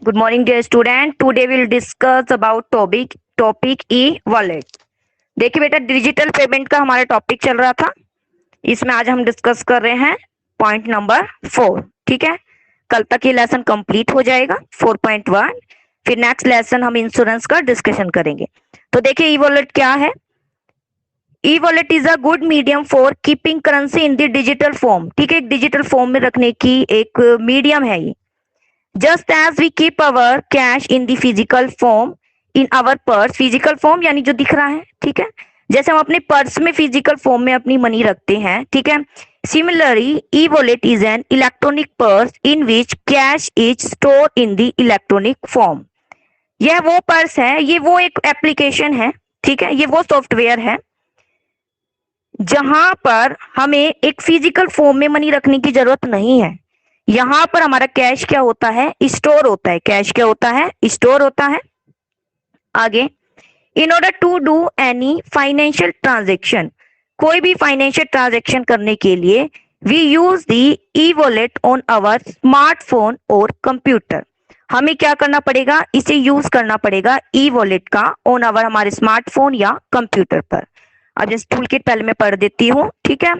Good morning, dear student. Today we'll discuss about topic e-wallet. देखिए बेटा, digital payment का हमारा टॉपिक चल रहा था। इसमें आज हम डिस्कस कर रहे हैं पॉइंट नंबर 4। ठीक है, कल तक ये लेसन कंप्लीट हो जाएगा 4.1। फिर नेक्स्ट लेसन हम इंश्योरेंस का डिस्कशन करेंगे। तो देखिए ई वॉलेट क्या है। E wallet is a good medium for keeping currency in the digital form. ठीक है, एक डिजिटल फॉर्म में रखने की एक मीडियम है ये। Just as we keep our cash in the physical form in our purse. Physical form यानी जो दिख रहा है, ठीक है, जैसे हम अपने पर्स में फिजिकल फॉर्म में अपनी मनी रखते हैं। ठीक है, similarly e wallet is an electronic purse in which cash is store in the electronic form. यह वो पर्स है, ये वो एक एप्लीकेशन है, ठीक है, ये वो सॉफ्टवेयर है जहां पर हमें एक फिजिकल फॉर्म में मनी रखने की जरूरत नहीं है। यहां पर हमारा कैश क्या होता है, स्टोर होता है। कैश क्या होता है, स्टोर होता है। आगे, in order to do any financial transaction, कोई भी फाइनेंशियल ट्रांजेक्शन करने के लिए we use the e wallet on our smartphone और कंप्यूटर। हमें क्या करना पड़ेगा, इसे यूज करना पड़ेगा ई वॉलेट का ऑन आवर हमारे स्मार्टफोन या कंप्यूटर पर। अब जैसे टूल किट पहले मैं पढ़ देती हूँ। ठीक है,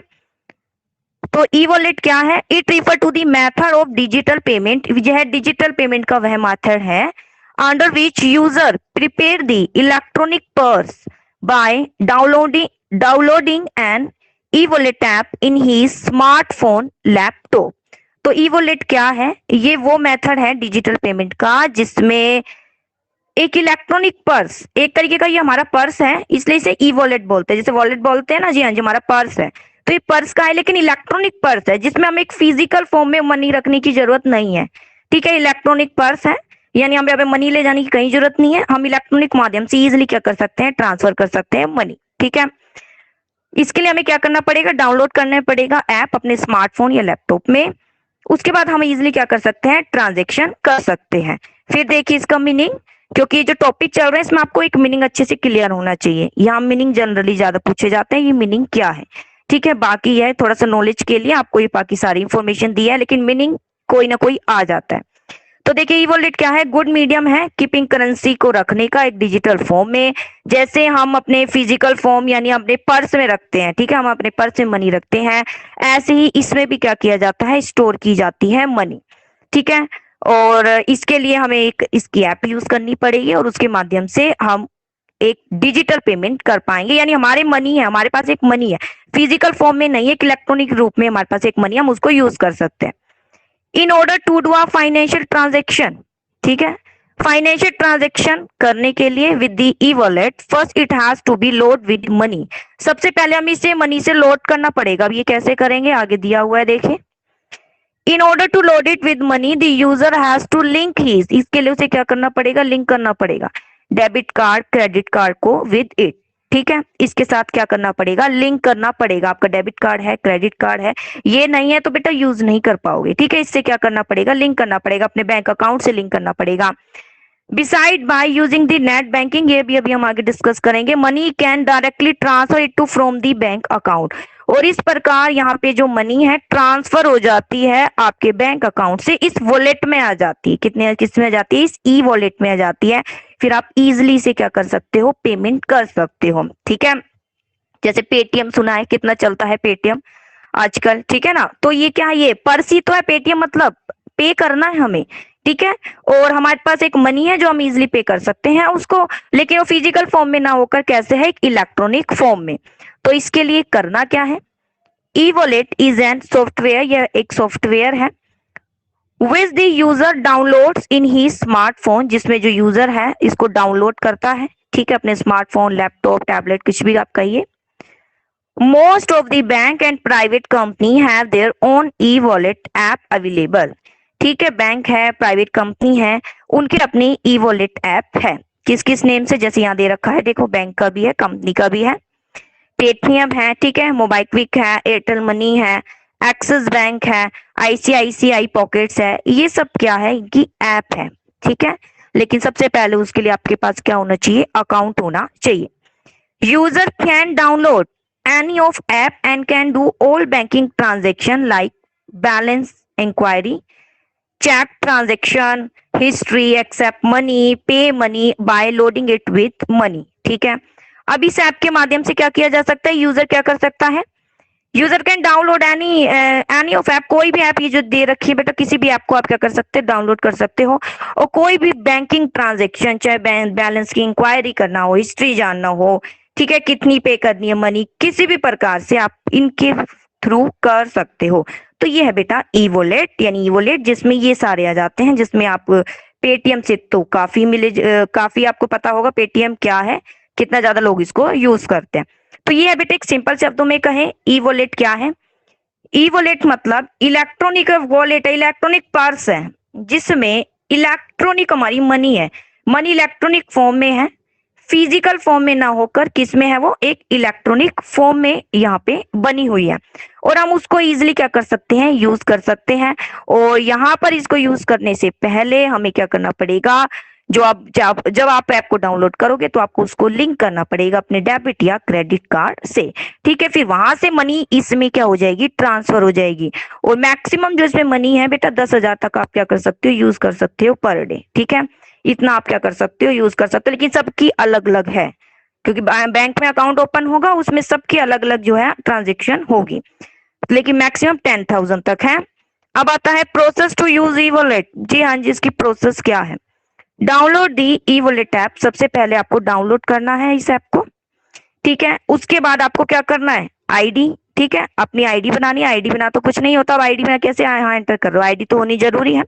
तो ई वॉलेट क्या है, it refer to the method of digital payment. यह डिजिटल पेमेंट का वह मेथड है under which user prepare the electronic purse by downloading an e wallet app in his smartphone laptop. तो ई वॉलेट क्या है, ये वो मेथड है डिजिटल पेमेंट का जिसमें एक इलेक्ट्रॉनिक पर्स, एक तरीके का ये हमारा पर्स है, इसलिए इसे ई वॉलेट बोलते हैं। जैसे वॉलेट बोलते हैं ना, जी हाँ जी, हमारा पर्स है। तो ये पर्स का है लेकिन इलेक्ट्रॉनिक पर्स है जिसमें हम एक फिजिकल फॉर्म में मनी रखने की जरूरत नहीं है। ठीक है, इलेक्ट्रॉनिक पर्स है यानी हमें यहाँ पे मनी ले जाने की कहीं जरूरत नहीं है। हम इलेक्ट्रॉनिक माध्यम से इजिली क्या कर सकते हैं, ट्रांसफर कर सकते हैं मनी। ठीक है, इसके लिए हमें क्या करना पड़ेगा, डाउनलोड करना पड़ेगा ऐप अपने स्मार्टफोन या लैपटॉप में। उसके बाद हम इजिली क्या कर सकते हैं, ट्रांजेक्शन कर सकते हैं। फिर देखिए इसका मीनिंग, क्योंकि जो टॉपिक चल रहा है इसमें आपको एक मीनिंग अच्छे से क्लियर होना चाहिए। यहाँ मीनिंग जनरली ज्यादा पूछे जाते हैं, ये मीनिंग क्या है। ठीक है, बाकी है थोड़ा सा नॉलेज के लिए आपको ये बाकी सारी इंफॉर्मेशन दी है, लेकिन मीनिंग कोई ना कोई आ जाता है। तो देखिए ई वॉलेट क्या है, गुड मीडियम है कीपिंग करेंसी को रखने का एक डिजिटल फॉर्म में। जैसे हम अपने फिजिकल फॉर्म यानी अपने पर्स में रखते हैं, ठीक है, हम अपने पर्स में मनी रखते हैं, ऐसे ही इसमें भी क्या किया जाता है, स्टोर की जाती है मनी। ठीक है, और इसके लिए हमें एक इसकी ऐप यूज करनी पड़ेगी और उसके माध्यम से हम एक डिजिटल पेमेंट कर पाएंगे। यानी हमारे मनी है, हमारे पास एक मनी है, फिजिकल फॉर्म में नहीं है, एक इलेक्ट्रॉनिक रूप में हमारे पास एक मनी, हम उसको यूज कर सकते हैं in order to do a financial transaction. ठीक है, फाइनेंशियल ट्रांजेक्शन करने के लिए with the e wallet first it has to be load with money. सबसे पहले हम इसे मनी से लोड करना पड़ेगा। अब ये कैसे करेंगे, आगे दिया हुआ है देखिए। In order to load it with money the user has to link his, इसके लिए उसे क्या करना पड़ेगा, लिंक करना पड़ेगा डेबिट कार्ड क्रेडिट कार्ड को विद इट। ठीक है, इसके साथ क्या करना पड़ेगा, लिंक करना पड़ेगा। आपका डेबिट कार्ड है, क्रेडिट कार्ड है, ये नहीं है तो बेटा यूज नहीं कर पाओगे। ठीक है, इससे क्या करना पड़ेगा, लिंक करना पड़ेगा, अपने बैंक अकाउंट से लिंक करना पड़ेगा। Beside by using the net banking, ये भी अभी हम आगे डिस्कस करेंगे, money can directly transfer it to from the bank account. और इस प्रकार यहाँ पे जो मनी है ट्रांसफर हो जाती है आपके बैंक अकाउंट से इस वॉलेट में आ जाती है। कितने किस में आ जाती है, इस ई वॉलेट में आ जाती है। फिर आप इजिली से क्या कर सकते हो, पेमेंट कर सकते हो। ठीक है, जैसे पेटीएम सुना है, कितना चलता है पेटीएम आजकल। ठीक है ना, तो ये क्या है, ये पर्स ही तो है पेटीएम, मतलब पे करना है हमें। ठीक है, और हमारे पास एक मनी है जो हम इजिली पे कर सकते हैं उसको, लेकिन वो फिजिकल फॉर्म में ना होकर कैसे है, एक इलेक्ट्रॉनिक फॉर्म में। तो इसके लिए करना क्या है, e wallet is an software, यह एक सॉफ्टवेयर है which the user downloads in his smartphone, जिसमें जो यूजर है इसको डाउनलोड करता है। ठीक है, अपने स्मार्टफोन लैपटॉप टैबलेट कुछ भी आप कहिए। Most of the bank and private company have their own E wallet app available. ठीक है, बैंक है, प्राइवेट कंपनी है, उनके अपनी ई वॉलेट ऐप है। किस किस नेम से, जैसे यहाँ दे रखा है देखो, बैंक का भी है, कंपनी का भी है, पेटीएम है, ठीक है, मोबाइक्विक है, एयरटेल मनी है, एक्सिस बैंक है, आईसीआईसीआई पॉकेट्स है, ये सब क्या है, इनकी ऐप है। ठीक है, लेकिन सबसे पहले उसके लिए आपके पास क्या होना चाहिए, अकाउंट होना चाहिए। User can download any of app and can do all banking transaction like balance inquiry check transaction history, accept money, pay money by loading it with money. ठीक है, अब इस ऐप के माध्यम से क्या किया जा सकता है, यूजर क्या कर सकता है, user can download any of app, कोई भी ऐप ये जो दे रखी है बेटा, किसी भी ऐप को आप क्या कर सकते हैं, डाउनलोड कर सकते हो। और कोई भी बैंकिंग ट्रांजेक्शन, चाहे बैलेंस की इंक्वायरी करना हो, हिस्ट्री जानना हो, ठीक है, कितनी पे करनी है मनी, किसी भी प्रकार से आप इनके थ्रू कर सकते हो। तो ये है बेटा ई वॉलेट, यानी ई वॉलेट जिसमें ये सारे आ जाते हैं, जिसमें आप पेटीएम से तो काफी आपको पता होगा पेटीएम क्या है, कितना ज्यादा लोग इसको यूज करते हैं। तो ये है बेटा एक सिंपल शब्दों में कहें ई वॉलेट क्या है। ई वॉलेट मतलब इलेक्ट्रॉनिक वॉलेट है, इलेक्ट्रॉनिक पर्स है जिसमें इलेक्ट्रॉनिक हमारी मनी है, मनी इलेक्ट्रॉनिक फॉर्म में है, फिजिकल फॉर्म में ना होकर किस में है, वो एक इलेक्ट्रॉनिक फॉर्म में यहाँ पे बनी हुई है। और हम उसको इजिली क्या कर सकते हैं, यूज कर सकते हैं। और यहाँ पर इसको यूज करने से पहले हमें क्या करना पड़ेगा, जब आप ऐप को डाउनलोड करोगे तो आपको उसको लिंक करना पड़ेगा अपने डेबिट या क्रेडिट कार्ड से। ठीक है, फिर वहां से मनी इसमें क्या हो जाएगी, ट्रांसफर हो जाएगी। और मैक्सिमम जो इसमें मनी है बेटा 10,000 तक आप क्या कर सकते हो, यूज कर सकते हो पर डे। ठीक है, इतना आप क्या कर सकते हो, यूज कर सकते हो, लेकिन सबकी अलग अलग है, क्योंकि बैंक में अकाउंट ओपन होगा उसमें सबकी अलग अलग जो है ट्रांजेक्शन होगी, लेकिन मैक्सिमम 10,000 तक है। अब आता है process to use e wallet. जी हाँ जी, इसकी प्रोसेस क्या है, download the e wallet app, सबसे पहले आपको डाउनलोड करना है इस ऐप को। ठीक है, उसके बाद आपको क्या करना है, आईडी, ठीक है, अपनी आईडी बनानी है, आईडी बना तो कुछ नहीं होता, अब आईडी में कैसे यहाँ एंटर कर रहे हो, आईडी तो होनी जरूरी है।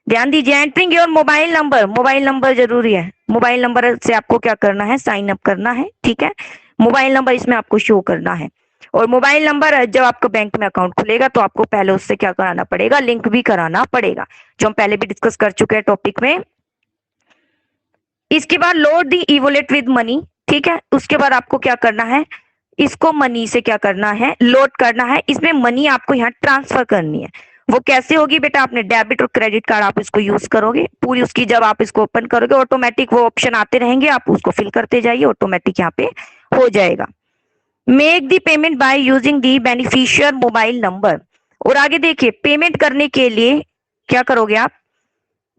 ध्यान दीजिए, entering your mobile number, mobile number जरूरी है, मोबाइल नंबर से आपको क्या करना है, साइन अप करना है। ठीक है, मोबाइल नंबर इसमें आपको शो करना है। और मोबाइल नंबर जब आपका बैंक में अकाउंट खुलेगा तो आपको पहले उससे क्या कराना पड़ेगा, लिंक भी कराना पड़ेगा, जो हम पहले भी डिस्कस कर चुके हैं टॉपिक में। इसके बाद load the e wallet with money. ठीक है, उसके बाद आपको क्या करना है, इसको मनी से क्या करना है, लोड करना है, इसमें मनी आपको यहाँ ट्रांसफर करनी है। वो कैसे होगी बेटा, आपने डेबिट और क्रेडिट कार्ड आप इसको यूज करोगे, पूरी उसकी जब आप इसको ओपन करोगे ऑटोमेटिक वो ऑप्शन आते रहेंगे, आप उसको फिल करते जाइए, ऑटोमेटिक यहाँ पे हो जाएगा। Make the payment by using the beneficiary mobile number. और आगे देखिए, पेमेंट करने के लिए क्या करोगे आप,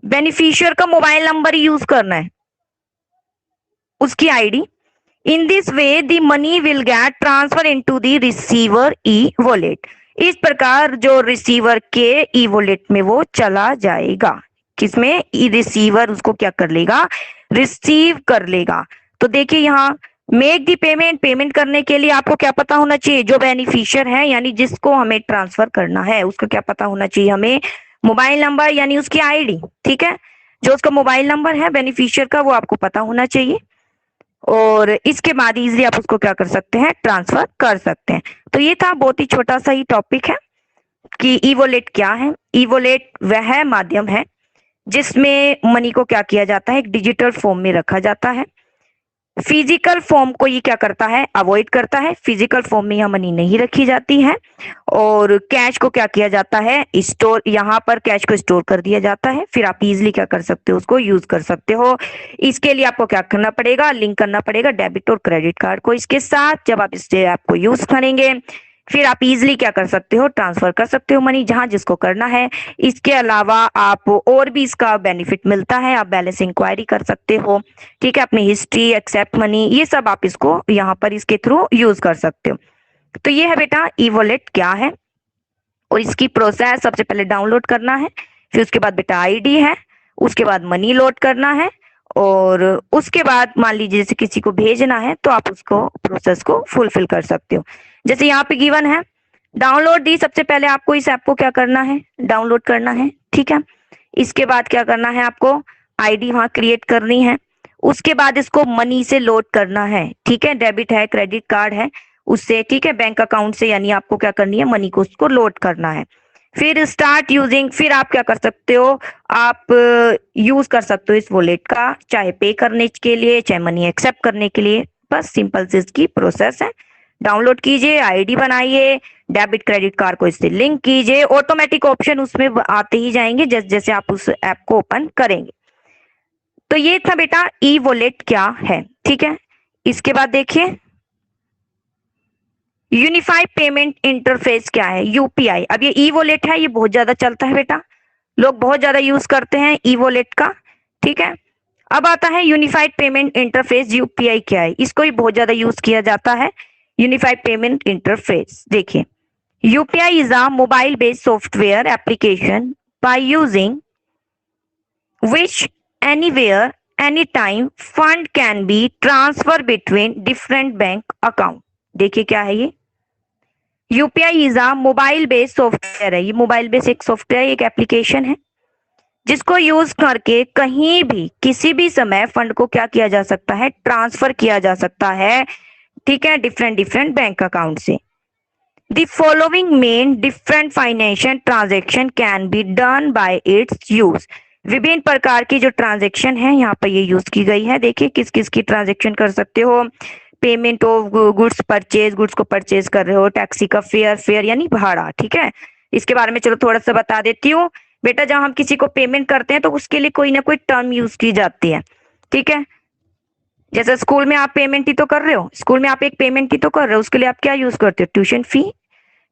बेनिफिशियर का मोबाइल नंबर यूज करना है, उसकी ID. In this way the money will get transfer into the receiver e wallet. इस प्रकार जो रिसीवर के ई वॉलेट में वो चला जाएगा, किसमें, ई रिसीवर उसको क्या कर लेगा, रिसीव कर लेगा। तो देखिए यहाँ मेक दी पेमेंट, पेमेंट करने के लिए आपको क्या पता होना चाहिए, जो बेनिफिशियर है यानी जिसको हमें ट्रांसफर करना है उसका क्या पता होना चाहिए हमें, मोबाइल नंबर यानी उसकी आईडी। ठीक है, जो उसका मोबाइल नंबर है बेनिफिशियर का वो आपको पता होना चाहिए, और इसके बाद इजीली आप उसको क्या कर सकते हैं, ट्रांसफर कर सकते हैं। तो ये था बहुत ही छोटा सा ही टॉपिक है कि ई वॉलेट क्या है। ई वॉलेट वह माध्यम है जिसमें मनी को क्या किया जाता है, एक डिजिटल फॉर्म में रखा जाता है। फिजिकल फॉर्म को ये क्या करता है, अवॉइड करता है, फिजिकल फॉर्म में यहाँ मनी नहीं रखी जाती है। और कैश को क्या किया जाता है, स्टोर, यहाँ पर कैश को स्टोर कर दिया जाता है, फिर आप इजिली क्या कर सकते हो, उसको यूज कर सकते हो। इसके लिए आपको क्या करना पड़ेगा, लिंक करना पड़ेगा डेबिट और क्रेडिट कार्ड को इसके साथ। जब आप इस ऐप को यूज करेंगे फिर आप इजिली क्या कर सकते हो, ट्रांसफर कर सकते हो मनी जहां जिसको करना है। इसके अलावा आप और भी इसका बेनिफिट मिलता है, आप बैलेंस इंक्वायरी कर सकते हो। ठीक है, अपनी हिस्ट्री, एक्सेप्ट मनी, ये सब आप इसको यहाँ पर इसके थ्रू यूज कर सकते हो। तो ये है बेटा ई वॉलेट क्या है, और इसकी प्रोसेस सबसे पहले डाउनलोड करना है, फिर उसके बाद बेटा आईडी है, उसके बाद मनी लोड करना है, और उसके बाद मान लीजिए जैसे किसी को भेजना है तो आप उसको प्रोसेस को फुलफिल कर सकते हो। जैसे यहाँ पे गिवन है डाउनलोड दी, सबसे पहले आपको इस ऐप को क्या करना है, डाउनलोड करना है। ठीक है, इसके बाद क्या करना है, आपको आईडी वहां क्रिएट करनी है, उसके बाद इसको मनी से लोड करना है। ठीक है, डेबिट है, क्रेडिट कार्ड है उससे, ठीक है, बैंक अकाउंट से, यानी आपको क्या करनी है, मनी को उसको लोड करना है। फिर स्टार्ट यूजिंग, फिर आप क्या कर सकते हो, आप यूज कर सकते हो इस वॉलेट का, चाहे पे करने के लिए चाहे मनी एक्सेप्ट करने के लिए। बस सिंपल सी इसकी प्रोसेस है, डाउनलोड कीजिए, आईडी बनाइए, डेबिट क्रेडिट कार्ड को इससे लिंक कीजिए, ऑटोमेटिक ऑप्शन उसमें आते ही जाएंगे जैसे जैसे आप उस ऐप को ओपन करेंगे। तो ये था बेटा ई वॉलेट क्या है। ठीक है, इसके बाद देखिए यूनिफाइड पेमेंट इंटरफेस क्या है, यूपीआई। अब ये ई वॉलेट है, ये बहुत ज्यादा चलता है बेटा, लोग बहुत ज्यादा यूज करते हैं ई वॉलेट का। ठीक है, अब आता है यूनिफाइड पेमेंट इंटरफेस। यूपीआई क्या है, इसको भी बहुत ज्यादा यूज किया जाता है। यूनिफाइड पेमेंट इंटरफेस देखिए, UPI is a mobile based software application by using which anywhere anytime fund can be transferred between different bank account। देखिए क्या है ये, UPI is a mobile based software है। ये मोबाइल बेस्ड एक software, एक application है जिसको यूज करके कहीं भी किसी भी समय फंड को क्या किया जा सकता है, ट्रांसफर किया जा सकता है। ठीक है, डिफरेंट डिफरेंट बैंक अकाउंट से। The following main different financial transaction can be done by its use। विभिन्न प्रकार की जो ट्रांजेक्शन है यहाँ पर ये यूज की गई है। देखिए किस किस की ट्रांजेक्शन कर सकते हो, payment of goods purchase, goods को परचेज कर रहे हो, टैक्सी का फेयर, फेयर यानी भाड़ा। ठीक है, इसके बारे में चलो थोड़ा सा बता देती हूँ। बेटा जब हम किसी को पेमेंट करते हैं तो उसके लिए कोई ना कोई टर्म यूज की जाती है। ठीक है, जैसे स्कूल में आप पेमेंट ही तो कर रहे हो, स्कूल में आप एक पेमेंट ही तो कर रहे हो, उसके लिए आप क्या यूज करते हो, ट्यूशन फी।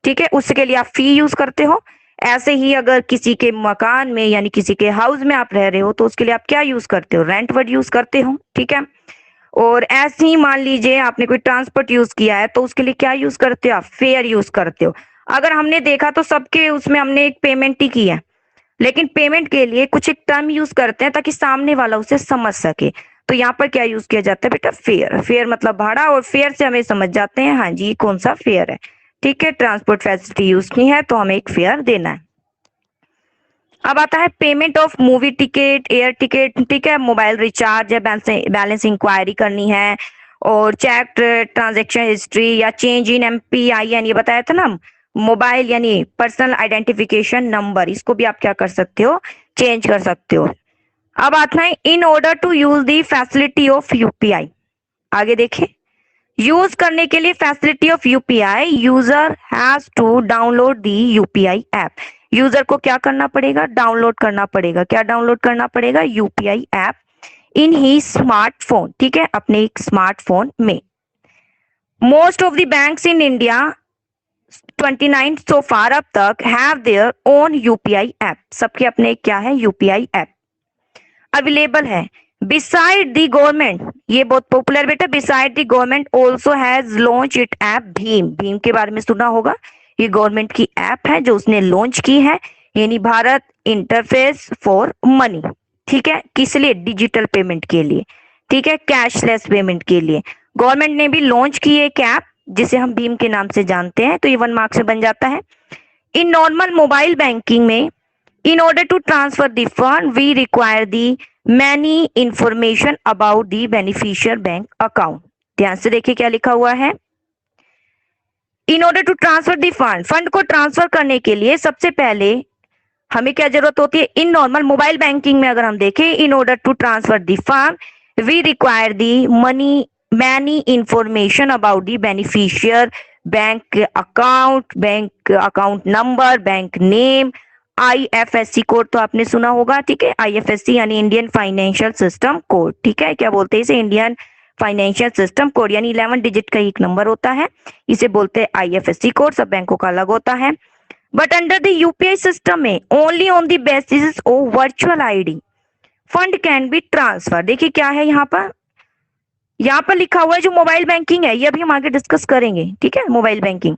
ठीक है, उसके लिए आप फी यूज करते हो। ऐसे ही अगर किसी के मकान में यानी किसी के हाउस में आप रह रहे हो तो उसके लिए आप क्या यूज करते हो, रेंट वर्ड यूज करते हो। ठीक है, और ऐसे ही मान लीजिए आपने कोई ट्रांसपोर्ट यूज किया है तो उसके लिए क्या यूज करते हो, आप फेयर यूज करते हो। अगर हमने देखा तो सबके उसमें हमने एक पेमेंट ही की है, लेकिन पेमेंट के लिए कुछ एक टर्म यूज करते हैं ताकि सामने वाला उसे समझ सके। तो यहाँ पर क्या यूज किया जाता है बेटा, फेयर। फेयर मतलब भाड़ा, और फेयर से हमें समझ जाते हैं हाँ जी कौन सा फेयर है। ठीक है, ट्रांसपोर्ट फैसिलिटी यूज की है तो हमें एक फेयर देना है। अब आता है payment of movie ticket, air ticket. ठीक है, मोबाइल रिचार्ज या बैलेंस इंक्वायरी करनी है, और चेक ट्रांजेक्शन हिस्ट्री या चेंज इन एमपीआईएन, ये बताया था ना, मोबाइल यानी पर्सनल आइडेंटिफिकेशन नंबर, इसको भी आप क्या कर सकते हो, चेंज कर सकते हो। अब आता है in order to use the facility of UPI. आगे देखिए, यूज करने के लिए facility of UPI, user has to download the UPI app. User को क्या करना पड़ेगा, डाउनलोड करना पड़ेगा। क्या डाउनलोड करना पड़ेगा, UPI app in his smartphone. ठीक है, अपने एक स्मार्टफोन में। Most of the banks in India 29 सो फार अब तक have their own UPI app. सबके अपने क्या है, यूपीआई ऐप अवेलेबल है। बिसाइड दी गवर्नमेंट, ये बहुत पॉपुलर बेटा, beside the government also has launch it app Bhim. Bhim के बारे में सुना होगा, ये गवर्नमेंट की ऐप है जो उसने लॉन्च की है, यानी भारत इंटरफेस फॉर मनी। ठीक है, किस लिए, डिजिटल पेमेंट के लिए। ठीक है, कैशलेस पेमेंट के लिए गवर्नमेंट ने भी लॉन्च की एक ऐप जिसे हम भीम के नाम से जानते हैं। तो ये 1 मार्क्स से बन जाता है। इन नॉर्मल मोबाइल बैंकिंग में in order to transfer the fund we require the many information about the beneficiary bank account। ध्यान से देखिए क्या लिखा हुआ है, in order to transfer the fund को ट्रांसफर करने के लिए सबसे पहले हमें क्या जरूरत होती है, इन नॉर्मल मोबाइल बैंकिंग में अगर हम देखें, in order to transfer the fund we require the many information about the beneficiary bank account number, bank name, IFSC code तो आपने सुना होगा। ठीक है, आईएफएससी यानी इंडियन फाइनेंशियल सिस्टम कोड। ठीक है, क्या बोलते हैं इसे, इंडियन फाइनेंशियल सिस्टम कोड, यानी 11 डिजिट का एक नंबर होता है, इसे बोलते हैं आईएफएससी कोड। सब बैंकों का अलग होता है। But under the UPI system में only on the basis of virtual ID fund can be transfer. देखिए क्या है यहाँ पर लिखा हुआ है जो मोबाइल बैंकिंग है, ये अभी हम आगे डिस्कस करेंगे। ठीक है, मोबाइल बैंकिंग,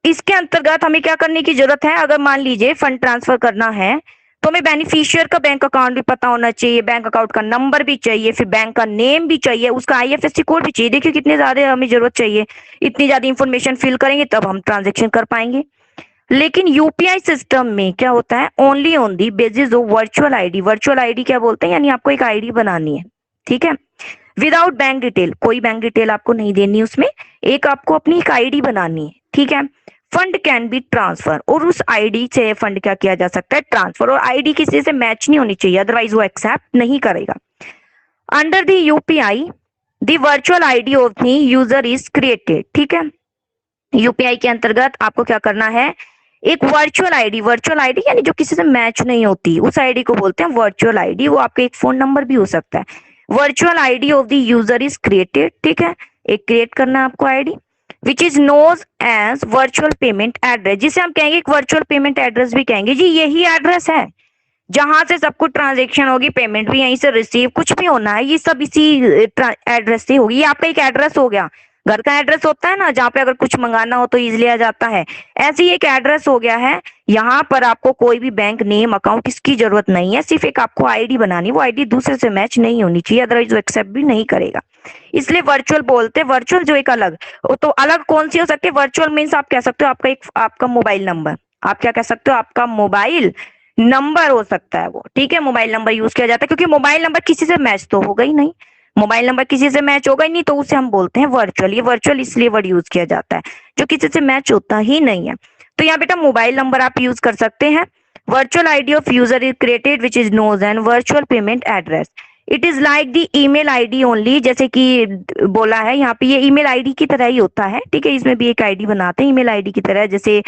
इसके अंतर्गत हमें क्या करने की जरूरत है, अगर मान लीजिए फंड ट्रांसफर करना है तो हमें बेनिफिशियर का बैंक अकाउंट भी पता होना चाहिए, बैंक अकाउंट का नंबर भी चाहिए, फिर बैंक का नेम भी चाहिए, उसका आईएफएससी कोड भी चाहिए। देखिए कितने ज्यादा हमें जरूरत चाहिए, इतनी ज्यादा इंफॉर्मेशन फिल करेंगे तब हम ट्रांजेक्शन कर पाएंगे। लेकिन यूपीआई सिस्टम में क्या होता है, only on the basis of virtual ID. Virtual ID क्या बोलते हैं, यानी आपको एक आईडी बनानी है। ठीक है, विदाउट बैंक डिटेल, कोई बैंक डिटेल आपको नहीं देनी उसमें, एक आपको अपनी एक आईडी बनानी है। ठीक है, फंड कैन बी ट्रांसफर, और उस आईडी से फंड क्या किया जा सकता है, ट्रांसफर। और आईडी किसी से मैच नहीं होनी चाहिए, अदरवाइज वो एक्सेप्ट नहीं करेगा। Under the UPI the virtual ID of the user is created. ठीक है, यूपीआई के अंतर्गत आपको क्या करना है, एक वर्चुअल आईडी यानी जो किसी से मैच नहीं होती, उस आईडी को बोलते हैं वर्चुअल आईडी। वो आपका एक फोन नंबर भी हो सकता है। Virtual ID of the user is created. ठीक है, एक क्रिएट करना है आपको ID, which is known as virtual payment address, जिसे हम कहेंगे एक वर्चुअल पेमेंट एड्रेस भी कहेंगे। जी यही एड्रेस है जहां से सब कुछ ट्रांजेक्शन होगी, पेमेंट भी यहीं से रिसीव, कुछ भी होना है ये सब इसी एड्रेस से होगी। ये आपका एक एड्रेस हो गया, घर का एड्रेस होता है ना जहाँ पे अगर कुछ मंगाना हो तो इजिली आ जाता है, ऐसे ही एक एड्रेस हो गया है। यहाँ पर आपको कोई भी बैंक नेम अकाउंट इसकी जरूरत नहीं है, सिर्फ एक आपको आईडी बनानी, वो आईडी दूसरे से मैच नहीं होनी चाहिए, अदरवाइज वो एक्सेप्ट भी नहीं करेगा, इसलिए वर्चुअल बोलते हैं। वर्चुअल जो एक अलग, तो अलग कौन सी हो सकती है? वर्चुअल मीन्स आप कह सकते हो आपका एक आपका मोबाइल नंबर, आप क्या कह सकते हो? आपका मोबाइल नंबर हो सकता है वो, ठीक है, मोबाइल नंबर यूज किया जाता है, क्योंकि मोबाइल नंबर किसी से मैच तो होगा ही नहीं, मोबाइल नंबर किसी से मैच होगा ही नहीं, तो उसे हम बोलते हैं वर्चुअल। ये वर्चुअल इसलिए वर्ड यूज किया जाता है जो किसी से मैच होता ही नहीं है। तो यहाँ बेटा मोबाइल नंबर आप यूज कर सकते हैं। Virtual ID of user is created which is known as virtual payment address. It is like the email ID only, जैसे कि बोला है यहाँ पे, ये ईमेल आईडी की तरह ही होता है, ठीक है, इसमें भी एक आईडी बनाते हैं ईमेल आईडी की तरह, जैसे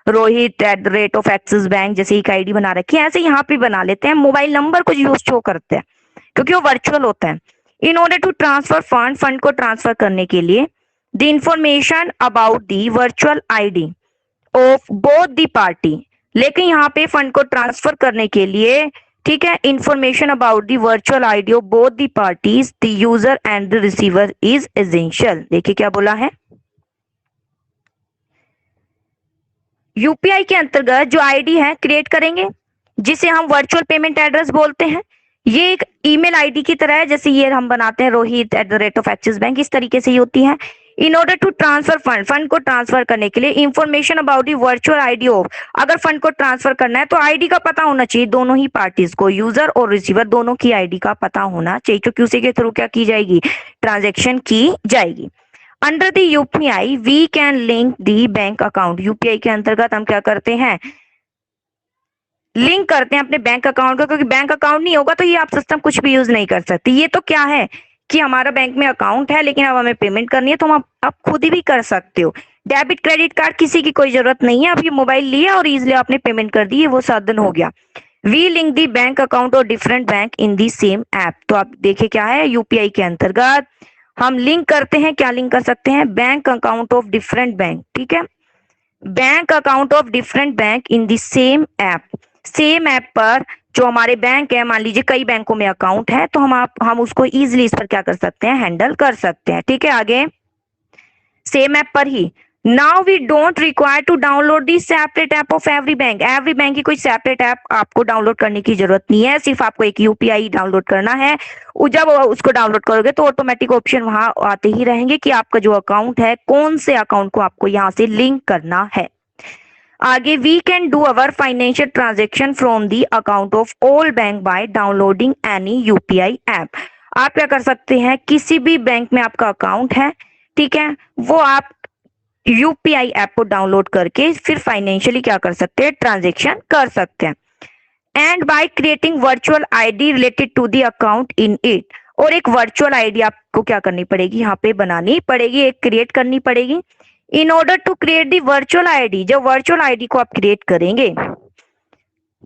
rohit@एक्सिस बैंक जैसे एक आईडी बना रखी है, ऐसे यहाँ पे बना लेते हैं। मोबाइल नंबर को यूज शो करते हैं क्योंकि वो वर्चुअल होता है। In order to transfer fund को ट्रांसफर करने के लिए the information about the virtual ID of both the party, लेकिन यहाँ पे फंड को ट्रांसफर करने के लिए, ठीक है, information about the virtual ID of both the parties the user and the receiver is essential. देखिए क्या बोला है, यूपीआई के अंतर्गत जो आईडी है क्रिएट करेंगे जिसे हम वर्चुअल पेमेंट एड्रेस बोलते हैं। ये एक ईमेल आईडी की तरह है, जैसे ये हम बनाते हैं rohit@एक्सिस बैंक, इस तरीके से ही होती है। In order to transfer fund को ट्रांसफर करने के लिए information about the virtual ID of, अगर फंड को ट्रांसफर करना है तो आईडी का पता होना चाहिए दोनों ही पार्टीज को, यूजर और रिसीवर दोनों की आईडी का पता होना चाहिए, क्योंकि उसी के थ्रू क्या की जाएगी, ट्रांजेक्शन की जाएगी। Under the UPI we can link the bank account, UPI के अंतर्गत हम क्या करते हैं, लिंक करते हैं अपने बैंक अकाउंट को, क्योंकि बैंक अकाउंट नहीं होगा तो ये आप सिस्टम कुछ भी यूज नहीं कर सकते। ये तो क्या है कि हमारा बैंक में अकाउंट है लेकिन अब हमें पेमेंट करनी है तो हम आप खुद ही भी कर सकते हो। डेबिट क्रेडिट कार्ड किसी की कोई जरूरत नहीं है, अब ये मोबाइल लिया और इजिली आपने पेमेंट कर दी, वो साधन हो गया। We link the bank account और different bank in the same app, तो आप देखिए क्या है, यूपीआई के अंतर्गत हम लिंक करते हैं, क्या लिंक कर सकते हैं, bank account of different bank, ठीक है, bank account of different bank in the same app. Same app पर जो हमारे बैंक है, मान लीजिए कई बैंकों में अकाउंट है, तो हम उसको इजीली इस पर क्या कर सकते हैं, हैंडल कर सकते हैं, ठीक है। आगे सेम ऐप पर ही, now we don't require to download the separate app of every bank की कोई सेपरेट ऐप आपको डाउनलोड करने की जरूरत नहीं है, सिर्फ आपको एक यूपीआई डाउनलोड करना है। जब उसको डाउनलोड करोगे तो ऑटोमेटिक ऑप्शन वहां आते ही रहेंगे कि आपका जो अकाउंट है, कौन से अकाउंट को आपको यहाँ से लिंक करना है। आगे we can do our financial transaction from the account of all bank by downloading any UPI app. आप क्या कर सकते हैं, किसी भी बैंक में आपका अकाउंट है, ठीक है, वो आप यूपीआई ऐप को डाउनलोड करके फिर फाइनेंशियली क्या कर सकते हैं, ट्रांजेक्शन कर सकते हैं। And by creating virtual ID related to the account in it, और एक वर्चुअल आईडी आपको क्या करनी पड़ेगी, यहाँ पे बनानी पड़ेगी, एक क्रिएट करनी पड़ेगी। In order to create the virtual ID, जब वर्चुअल आईडी को आप क्रिएट करेंगे,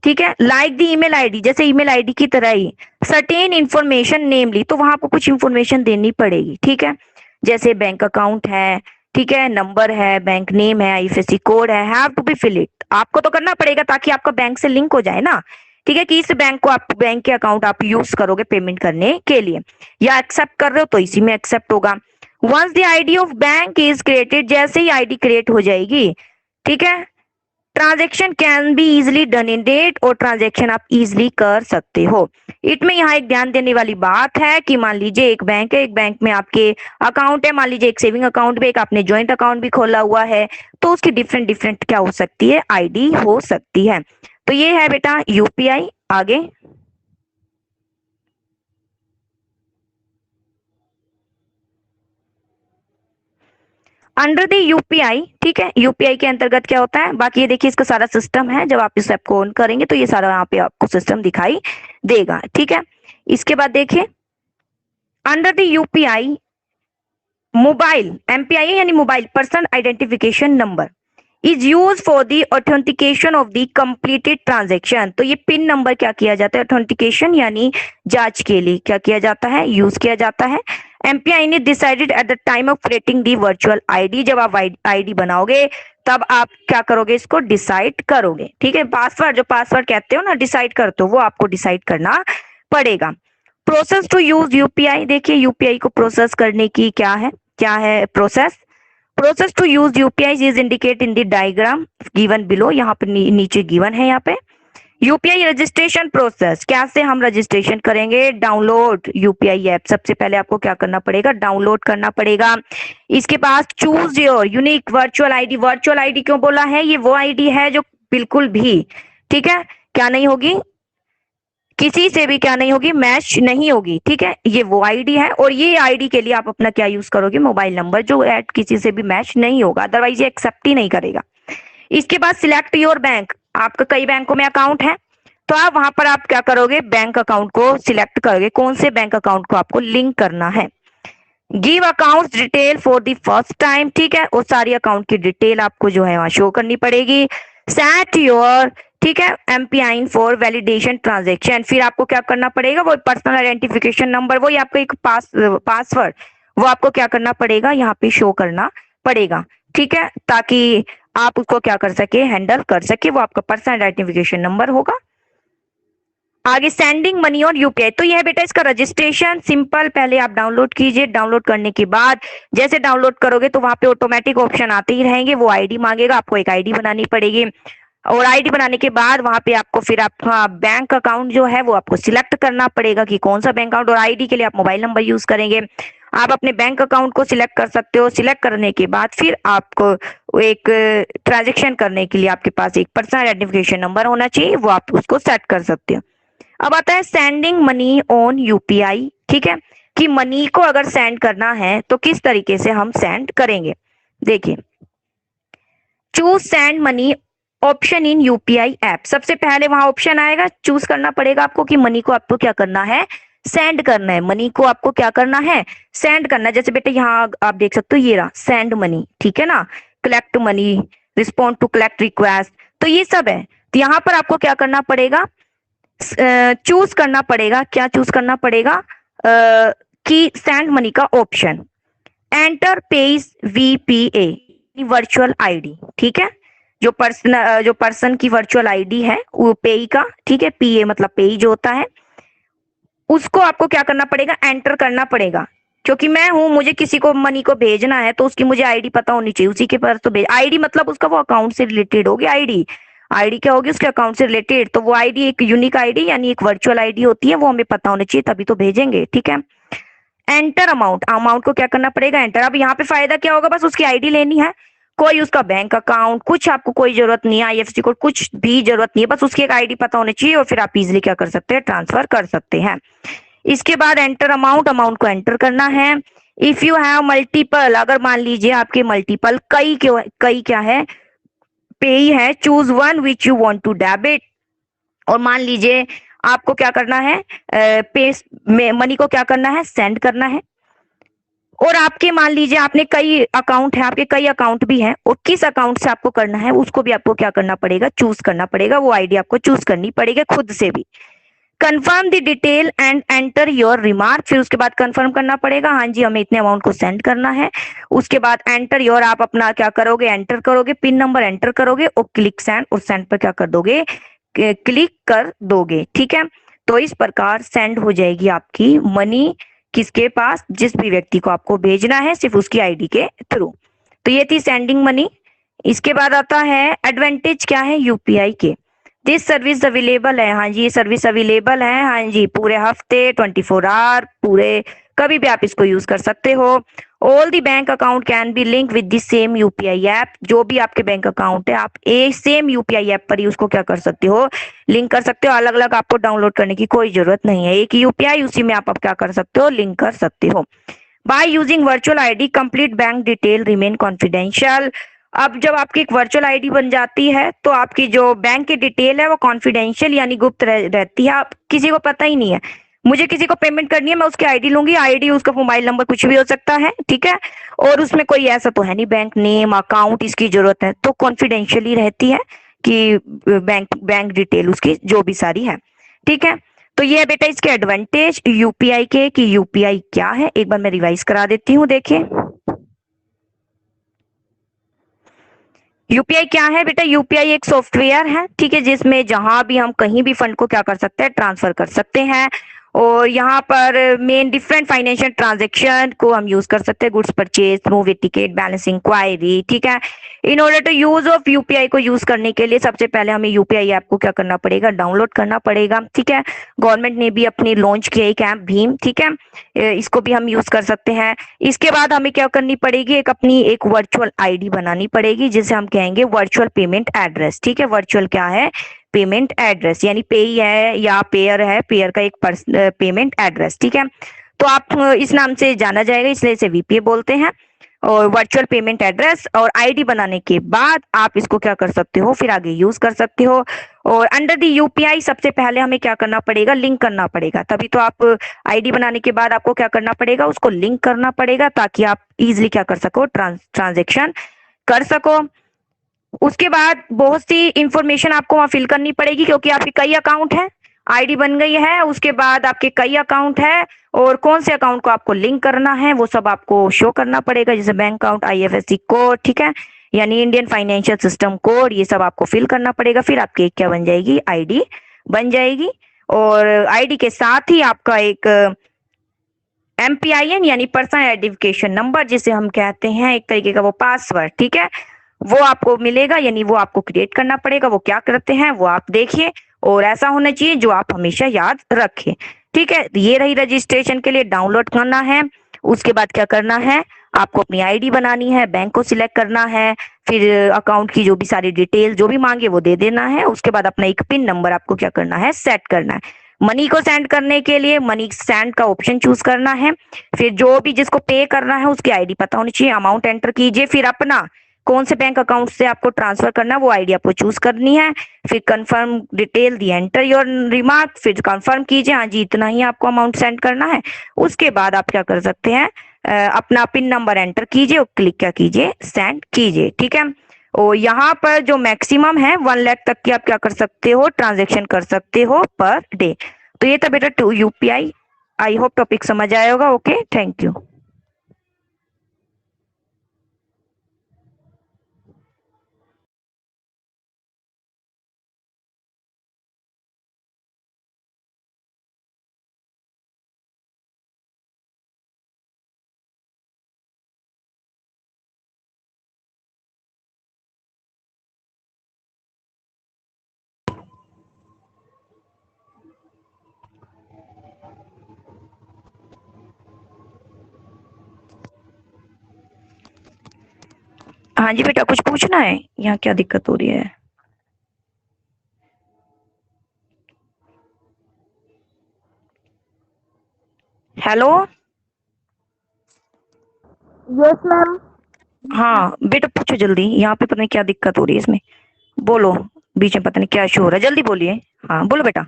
ठीक है, लाइक दी ईमेल आईडी, जैसे ईमेल आईडी की तरह ही सर्टेन इंफॉर्मेशन नेमली, तो वहां आपको कुछ इंफॉर्मेशन देनी पड़ेगी, ठीक है, जैसे बैंक अकाउंट है, ठीक है, नंबर है, बैंक नेम है, आईएफएससी कोड है, have to be fill it, आपको तो करना पड़ेगा ताकि आपका बैंक से लिंक हो जाए ना, ठीक है, कि इस बैंक को आप, बैंक के अकाउंट आप यूज करोगे पेमेंट करने के लिए, या एक्सेप्ट कर रहे हो तो इसी में एक्सेप्ट होगा। Once the ID of bank is created, जैसे ही आईडी क्रिएट हो जाएगी, ठीक है, transaction can be easily done in date, और ट्रांजेक्शन आप इजिली कर सकते हो। इट में यहाँ एक ध्यान देने वाली बात है कि मान लीजिए एक बैंक है, एक बैंक में आपके अकाउंट है, मान लीजिए एक सेविंग अकाउंट भी, एक आपने ज्वाइंट अकाउंट भी खोला हुआ है, तो उसकी डिफरेंट डिफरेंट क्या हो सकती है, आईडी हो सकती है। तो ये है बेटा यूपीआई। आगे अंडर द यूपीआई, ठीक है, यूपीआई के अंतर्गत क्या होता है, बाकी ये देखिए इसका सारा सिस्टम है, जब आप इस ऐप को ऑन करेंगे तो ये सारा यहाँ पे आपको सिस्टम दिखाई देगा, ठीक है। इसके बाद देखिए under the UPI mobile, MPI यानी mobile person identification number is use for the authentication of the completed transaction, तो ये पिन नंबर क्या किया जाता है, ऑथेंटिकेशन यानी जांच के लिए क्या किया जाता है, यूज किया जाता है। MPIN is decided at the time of creating the virtual ID. जब आप आईडी बनाओगे तब आप क्या करोगे, इसको डिसाइड करोगे। ठीक है, पासवर्ड, जो पासवर्ड कहते हो ना, डिसाइड करते हो, वो आपको डिसाइड करना पड़ेगा। प्रोसेस टू यूज यूपीआई, देखिए यूपीआई को प्रोसेस करने की क्या है process. Process to use UPI is indicate in the diagram given below, यहाँ पे नीचे गिवन है। यहाँ पे यूपीआई रजिस्ट्रेशन प्रोसेस, कैसे हम रजिस्ट्रेशन करेंगे, डाउनलोड यूपीआई ऐप। सबसे पहले आपको क्या करना पड़ेगा, डाउनलोड करना पड़ेगा। इसके पास choose your unique virtual ID. Virtual ID क्यों बोला है, ये वो आईडी है जो बिल्कुल भी, ठीक है, क्या नहीं होगी, किसी से भी क्या नहीं होगी, मैच नहीं होगी। ठीक है, ये वो आईडी है, और ये आईडी के लिए आप अपना क्या यूज करोगे, मोबाइल नंबर, जो एट किसी से भी मैच नहीं होगा, अदरवाइज ये एक्सेप्ट ही नहीं करेगा। इसके बाद सिलेक्ट योर बैंक, आपका कई बैंकों में अकाउंट है, तो आप वहां पर आप क्या करोगे, बैंक अकाउंट को सिलेक्ट करोगे, कौन से बैंक अकाउंट को आपको लिंक करना है। Give account detail for the first time, ठीक है, और सारी अकाउंट की डिटेल आपको जो है वहां शो करनी पड़ेगी। सेट योर, ठीक है, एमपीआईएन फॉर वैलिडेशन ट्रांजेक्शन, फिर आपको क्या करना पड़ेगा, वो पर्सनल आइडेंटिफिकेशन नंबर, वो आपका एक पासवर्ड, वो आपको क्या करना पड़ेगा, यहाँ पे शो करना पड़ेगा। ठीक है, ताकि आप उसको क्या कर सके, हैंडल कर सके, वो आपका पर्सनल आइडेंटिफिकेशन नंबर होगा। आगे सेंडिंग मनी और यूपीआई, तो यह बेटा इसका रजिस्ट्रेशन सिंपल, पहले आप डाउनलोड कीजिए। डाउनलोड करने के बाद जैसे डाउनलोड करोगे तो वहां पे ऑटोमेटिक ऑप्शन आते ही रहेंगे, वो आईडी मांगेगा, आपको एक आईडी बनानी पड़ेगी, और आईडी बनाने के बाद वहां पे आपको फिर आपका बैंक अकाउंट जो है वो आपको सिलेक्ट करना पड़ेगा कि कौन सा बैंक अकाउंट, और आईडी के लिए आप मोबाइल नंबर यूज करेंगे। आप अपने बैंक अकाउंट को सिलेक्ट कर सकते हो। सिलेक्ट करने के बाद फिर आपको एक ट्रांजेक्शन करने के लिए आपके पास एक पर्सनल आइडेंटिफिकेशन नंबर होना चाहिए, वो आप उसको सेट कर सकते हो। अब आता है सेंडिंग मनी ऑन यूपीआई, ठीक है, कि मनी को अगर सेंड करना है तो किस तरीके से हम सेंड करेंगे। देखिए, choose send money option in UPI app, सबसे पहले वहां ऑप्शन आएगा, चूज करना पड़ेगा आपको कि मनी को आपको क्या करना है, सेंड करना है। मनी को आपको क्या करना है, सेंड करना है। जैसे बेटे यहाँ आप देख सकते हो, ये रहा सेंड मनी, ठीक है ना, collect money, respond to collect request, तो ये सब है। तो यहाँ पर आपको क्या करना पड़ेगा, चूज करना पड़ेगा, क्या चूज करना पड़ेगा, कि सेंड मनी का option, enter page VPA virtual ID, ठीक है, जो पर्सन की वर्चुअल आईडी है वो पेई का, ठीक है, पीए मतलब पेई जो होता है, उसको आपको क्या करना पड़ेगा, एंटर करना पड़ेगा। क्योंकि मैं हूं, मुझे किसी को मनी को भेजना है तो उसकी मुझे आईडी पता होनी चाहिए, उसी के पास तो भेज, आईडी मतलब उसका वो अकाउंट से रिलेटेड होगी, आईडी आईडी क्या होगी, उसके अकाउंट से रिलेटेड, तो वो आईडी एक यूनिक आईडी यानी एक वर्चुअल आईडी होती है, वो हमें पता होनी चाहिए, तभी तो भेजेंगे। ठीक है, एंटर अमाउंट, अमाउंट को क्या करना पड़ेगा, एंटर। अब यहाँ पे फायदा क्या होगा, बस उसकी आईडी लेनी है, कोई उसका बैंक अकाउंट कुछ आपको कोई जरूरत नहीं है, आईएफएससी कोड कुछ भी जरूरत नहीं है, बस उसकी एक आईडी पता होनी चाहिए, और फिर आप इजिली क्या कर सकते हैं, ट्रांसफर कर सकते हैं। इसके बाद एंटर अमाउंट, अमाउंट को एंटर करना है। इफ यू हैव मल्टीपल, अगर मान लीजिए आपके मल्टीपल कई क्या है, पेई है, choose one which you want to debit, और मान लीजिए आपको क्या करना है, पेस में मनी को क्या करना है, सेंड करना है, और आपके मान लीजिए आपने कई अकाउंट है, आपके कई अकाउंट भी हैं, और किस अकाउंट से आपको करना है उसको भी आपको क्या करना पड़ेगा, चूज करना पड़ेगा, वो आईडी आपको चूज करनी पड़ेगी खुद से भी। Confirm the detail and enter your remark, फिर उसके बाद कंफर्म करना पड़ेगा, हाँ जी हमें इतने अमाउंट को सेंड करना है। उसके बाद एंटर योर, आप अपना क्या करोगे, एंटर करोगे, पिन नंबर एंटर करोगे, और क्लिक सेंड, और सेंड पर क्या कर दोगे, क्लिक कर दोगे। ठीक है, तो इस प्रकार सेंड हो जाएगी आपकी मनी किसके पास, जिस भी व्यक्ति को आपको भेजना है, सिर्फ उसकी आईडी के थ्रू। तो ये थी सेंडिंग मनी। इसके बाद आता है एडवांटेज क्या है यूपीआई के, दिस सर्विस अवेलेबल है, हाँ जी ये सर्विस अवेलेबल है, हाँ जी पूरे हफ्ते 24 आवर, पूरे कभी भी आप इसको यूज कर सकते हो। All the bank account can be link with the same UPI app, जो भी आपके बैंक अकाउंट है आप एक सेम यूपीआई ऐप पर ही उसको क्या कर सकते हो, लिंक कर सकते हो, अलग अलग आपको डाउनलोड करने की कोई जरूरत नहीं है, एक यूपीआई उसी में आप क्या कर सकते हो, लिंक कर सकते हो। By using virtual ID complete bank detail remain confidential, अब जब आपकी एक वर्चुअल आईडी बन जाती है तो आपकी जो बैंक की डिटेल है वो कॉन्फिडेंशियल यानी गुप्त रहती है, आप किसी को पता ही नहीं है। मुझे किसी को पेमेंट करनी है, मैं उसकी आईडी लूंगी, आईडी उसका मोबाइल नंबर कुछ भी हो सकता है, ठीक है, और उसमें कोई ऐसा तो है नहीं बैंक नेम अकाउंट इसकी जरूरत है, तो कॉन्फिडेंशियल ही रहती है कि बैंक डिटेल उसकी जो भी सारी है। ठीक है, तो ये है बेटा इसके एडवांटेज यूपीआई के, कि यूपीआई क्या है। एक बार मैं रिवाइज करा देती हूँ, देखिए यूपीआई क्या है बेटा। यूपीआई एक सॉफ्टवेयर है, ठीक है, जिसमें जहां भी हम कहीं भी फंड को क्या कर सकते हैं, ट्रांसफर कर सकते हैं। और यहाँ पर मेन डिफरेंट फाइनेंशियल ट्रांजैक्शन को हम यूज कर सकते हैं, goods purchase, movie ticket, balance inquiry, ठीक है। In order to use of UPI को यूज करने के लिए सबसे पहले हमें यूपीआई ऐप को क्या करना पड़ेगा, डाउनलोड करना पड़ेगा, ठीक है। गवर्नमेंट ने भी अपनी लॉन्च किया एक ऐप भीम, ठीक है, इसको भी हम यूज कर सकते हैं। इसके बाद हमें क्या करनी पड़ेगी, अपनी एक वर्चुअल आईडी बनानी पड़ेगी, जिसे हम कहेंगे वर्चुअल पेमेंट एड्रेस, ठीक है। वर्चुअल क्या है, पेमेंट एड्रेस, यानी पेई है या पेयर है, पेयर का एक पेमेंट एड्रेस, ठीक है। तो आप इस नाम से जाना जाएगा, इसलिए इसे वीपीए बोलते हैं। और वर्चुअल पेमेंट एड्रेस और आईडी बनाने के बाद आप इसको क्या कर सकते हो, फिर आगे यूज कर सकते हो। और अंडर दी यूपीआई सबसे पहले हमें क्या करना पड़ेगा, लिंक करना पड़ेगा। तभी तो आप आईडी बनाने के बाद आपको क्या करना पड़ेगा, उसको लिंक करना पड़ेगा, ताकि आप इजिली क्या कर सको, ट्रांजेक्शन कर सको। उसके बाद बहुत सी इंफॉर्मेशन आपको वहां फिल करनी पड़ेगी, क्योंकि आपके कई अकाउंट है, आईडी बन गई है, उसके बाद आपके कई अकाउंट है, और कौन से अकाउंट को आपको लिंक करना है वो सब आपको शो करना पड़ेगा, जैसे बैंक अकाउंट, आईएफएससी कोड, ठीक है, यानी इंडियन फाइनेंशियल सिस्टम कोड, ये सब आपको फिल करना पड़ेगा। फिर आपकी क्या बन जाएगी, आईडी बन जाएगी। और आईडी के साथ ही आपका एक एमपीआईएन यानी पर्सनल आइडेंटिफिकेशन नंबर, जिसे हम कहते हैं एक तरीके का वो पासवर्ड, ठीक है, वो आपको मिलेगा, यानी वो आपको क्रिएट करना पड़ेगा। वो क्या करते हैं वो आप देखिए, और ऐसा होना चाहिए जो आप हमेशा याद रखें, ठीक है। ये रही रजिस्ट्रेशन के लिए, डाउनलोड करना है। उसके बाद क्या करना है, आपको अपनी आईडी बनानी है, बैंक को सिलेक्ट करना है, फिर अकाउंट की जो भी सारी डिटेल जो भी मांगे वो दे देना है। उसके बाद अपना एक पिन नंबर आपको क्या करना है, सेट करना है। मनी को सेंड करने के लिए मनी सेंड का ऑप्शन चूज करना है। फिर जो भी जिसको पे करना है उसकी आईडी पता होनी चाहिए, अमाउंट एंटर कीजिए। फिर अपना कौन से बैंक अकाउंट से आपको ट्रांसफर करना है वो आईडी आपको चूज करनी है। फिर confirm detail the, enter your remark, फिर कंफर्म कीजिए हाँ जी इतना ही आपको अमाउंट सेंड करना है। उसके बाद आप क्या कर सकते हैं, अपना पिन नंबर एंटर कीजिए और क्लिक क्या कीजिए, सेंड कीजिए, ठीक है। और यहाँ पर जो मैक्सिमम है 1 लाख तक की आप क्या कर सकते हो, ट्रांजेक्शन कर सकते हो पर डे। तो ये था बेटा to UPI. I hope topic समझ आया होगा। Okay, thank you. हाँ जी बेटा, कुछ पूछना है, यहाँ क्या दिक्कत हो रही है। हेलो। Yes ma'am. हाँ बेटा पूछो जल्दी, यहाँ पे पता नहीं क्या दिक्कत हो रही है इसमें, बोलो। बीच में पता नहीं क्या शो हो रहा है, जल्दी बोलिए। हाँ बोलो बेटा,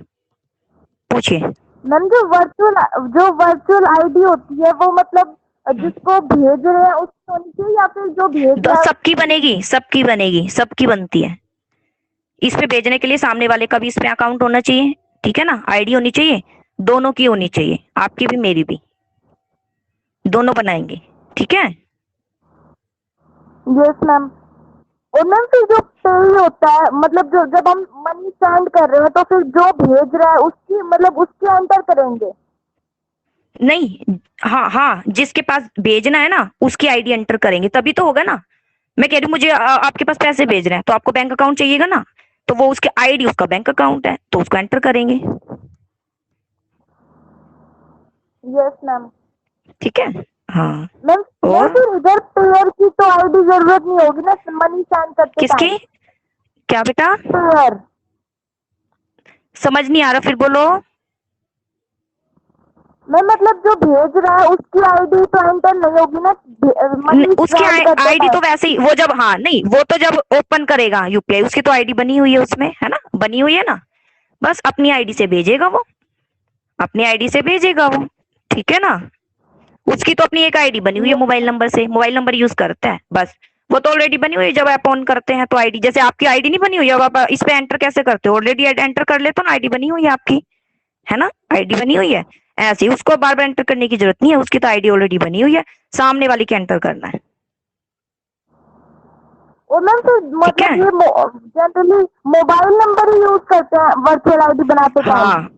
पूछिए। मैम जो वर्चुअल आईडी होती है वो मतलब जिसको भेज रहे हैं उसकी होनी चाहिए या फिर जो भेज रहा है सबकी बनेगी, सबकी बनेगी, सबकी बनती है। इस पे भेजने के लिए सामने वाले का भी इस पे अकाउंट होना चाहिए, ठीक है ना, आईडी होनी चाहिए, दोनों की होनी चाहिए, आपकी भी मेरी भी, दोनों बनाएंगे, ठीक है। Yes ma'am. और मैम फिर जो पे होता है मतलब जो जब हम मनी सेंड कर रहे हैं तो फिर जो भेज रहा है उसकी मतलब उसकी एंटर करेंगे। नहीं, हाँ हाँ, जिसके पास भेजना है ना उसकी आईडी एंटर करेंगे तभी तो होगा ना। मैं कह रही हूँ मुझे आपके पास पैसे भेज रहे हैं तो आपको बैंक अकाउंट चाहिएगा ना, तो वो उसके आईडी उसका बैंक अकाउंट है तो उसको एंटर करेंगे, यस मैम। ठीक है। हाँ। मैम मैम और फिर इधर पेयर की तो आईडी जरूरत नहीं होगी ना मनी सेंड करते किसकी, टाइम। क्या बेटा, पेयर समझ नहीं आ रहा, फिर बोलो। मैम मतलब जो भेज रहा है उसकी आईडी तो एंटर नहीं होगी ना मनी उसकी सेंड करते आईडी तो टाइम। वैसे ही वो जब, हाँ नहीं, वो तो जब ओपन करेगा यूपीआई उसकी तो आईडी बनी हुई है उसमें, है ना, बनी हुई है ना, बस अपनी आईडी से भेजेगा वो, अपनी आईडी से भेजेगा वो, ठीक है ना। उसकी तो अपनी एक आईडी बनी हुई है मोबाइल नंबर से, मोबाइल नंबर यूज करता है बस, वो तो ऑलरेडी बनी हुई है। जब आप ऑन करते हैं तो आईडी, जैसे आपकी आईडी नहीं बनी हुई, अब आप इस पे एंटर कैसे करते हो, ऑलरेडी एंटर कर लेते हो ना, आईडी बनी हुई है आपकी, है ना, आईडी बनी हुई है, ऐसे ही उसको बार बार एंटर करने की जरूरत नहीं है, उसकी तो आईडी ऑलरेडी बनी हुई है, सामने वाली के एंटर करना है। और मैम फिर ठीक है, मतलब ये जनरली मोबाइल नंबर ही यूज करते हैं वर्चुअल आईडी बनाते टाइम। हाँ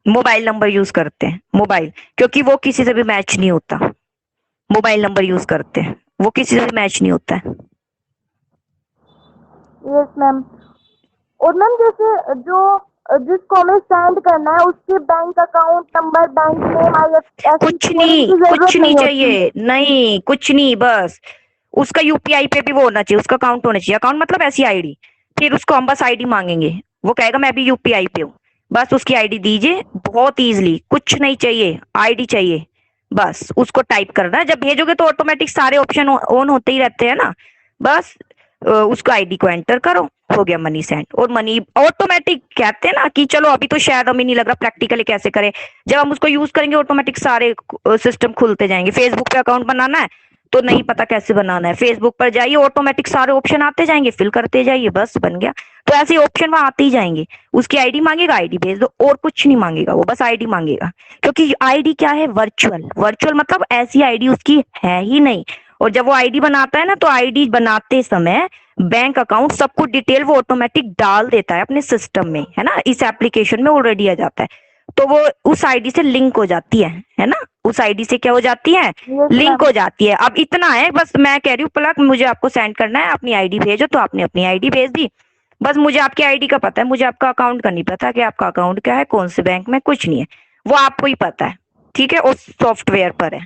मोबाइल नंबर यूज करते हैं, मोबाइल, क्योंकि वो किसी से भी मैच नहीं होता, मोबाइल नंबर यूज करते हैं, वो किसी से भी मैच नहीं होता है। Yes ma'am. और मैम जैसे जो जिसको हमें सेंड करना है उसके bank account number, bank name, IFSC कुछ कोड नहीं, की जरूरत कुछ नहीं नहीं होती। चाहिए, नहीं कुछ नहीं, बस उसका यूपीआई पे भी वो होना चाहिए, उसका अकाउंट होना चाहिए, अकाउंट मतलब ऐसी आईडी, फिर उसको हम बस आईडी मांगेंगे, वो कहेगा मैं भी यूपीआई पे हूँ, बस उसकी आईडी दीजिए, बहुत इजीली, कुछ नहीं चाहिए, आईडी चाहिए, बस उसको टाइप करना है, जब भेजोगे तो ऑटोमेटिक सारे ऑप्शन ऑन होते ही रहते हैं ना, बस उसको आईडी को एंटर करो, हो गया मनी सेंड, और मनी ऑटोमेटिक, कहते हैं ना कि चलो अभी तो शायद हमें नहीं लग रहा प्रैक्टिकली कैसे करें, जब हम उसको यूज करेंगे ऑटोमेटिक सारे सिस्टम खुलते जाएंगे। फेसबुक पे अकाउंट बनाना है तो नहीं पता कैसे बनाना है, फेसबुक पर जाइए, ऑटोमेटिक सारे ऑप्शन आते जाएंगे, फिल करते जाइए, बस बन गया। तो ऐसे ऑप्शन वहां आते ही जाएंगे, उसकी आईडी मांगेगा, आईडी भेज दो, और कुछ नहीं मांगेगा, वो बस आईडी मांगेगा, क्योंकि आईडी क्या है, वर्चुअल, वर्चुअल मतलब ऐसी आईडी उसकी है ही नहीं। और जब वो आईडी बनाता है ना, तो आईडी बनाते समय बैंक अकाउंट सब कुछ डिटेल वो ऑटोमेटिक डाल देता है अपने सिस्टम में, है ना, इस एप्लीकेशन में ऑलरेडी आ जाता है, तो वो उस आईडी से लिंक हो जाती है ना, उस आईडी से क्या हो जाती है, यस लिंक मैम। हो जाती है। अब इतना है, बस मैं कह रही हूँ पलक, मुझे आपको सेंड करना है, अपनी आईडी भेजो, तो आपने अपनी आईडी भेज दी, बस मुझे आपकी आईडी का पता है, मुझे आपका अकाउंट का नहीं पता कि आपका अकाउंट क्या है, कौन से बैंक में, कुछ नहीं है, वो आपको ही पता है, ठीक है, उस सॉफ्टवेयर पर है,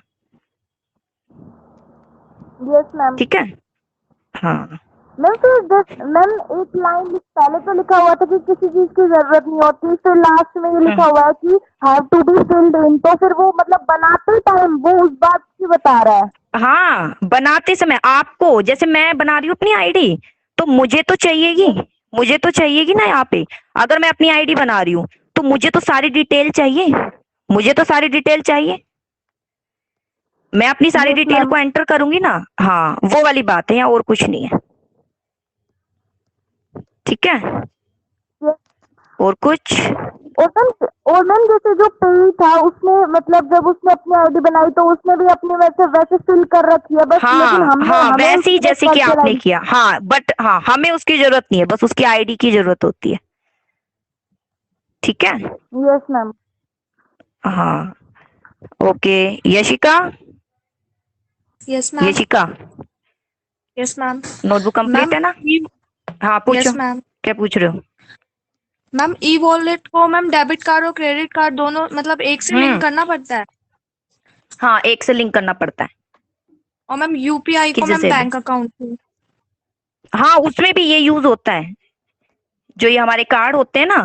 यस मैम। ठीक है, हाँ मैम फिर मैम एक लाइन पहले तो लिखा हुआ था कि किसी चीज की जरूरत नहीं होती, फिर लास्ट में ये लिखा हुआ है कि have to be filled in, तो फिर वो मतलब बनाते टाइम वो उस बात की बता रहा है। हाँ, बनाते समय आपको, जैसे मैं बना रही हूँ अपनी आईडी, तो मुझे तो चाहिएगी, मुझे तो चाहिएगी ना यहाँ पे, अगर मैं अपनी आईडी बना रही हूँ तो मुझे तो सारी डिटेल चाहिए, मुझे तो सारी डिटेल चाहिए, मैं अपनी सारी यस डिटेल मैम। को एंटर करूंगी ना, हाँ वो वाली बात है, यहाँ और कुछ नहीं है, ठीक है, और कुछ, और मैम जैसे जो पेई था उसने मतलब जब उसने अपनी आईडी बनाई तो उसने भी अपनी वैसे वैसे फिल कर रखी है बस, लेकिन हाँ हमने हाँ हमें वैसे ही उसकी जैसे कि वर्चुअल आपने आईडी। किया, हाँ बट हाँ हमें उसकी जरूरत नहीं है, बस उसकी आईडी की जरूरत होती है, ठीक है, यस मैम। हाँ okay. Yashika, yes ma'am. Yashika yes ma'am. Notebook complete ma'am है ना, हाँ पूछो, यस मैम। क्या पूछ रहे हो। मैम ई वॉलेट को मैम डेबिट कार्ड और क्रेडिट कार्ड दोनों मतलब एक से लिंक करना पड़ता है, हाँ एक से लिंक करना पड़ता है, और मैम यूपीआई को किसी मैम से भी, बैंक अकाउंट से। हाँ उसमें भी ये यूज होता है, जो ये हमारे कार्ड होते हैं ना,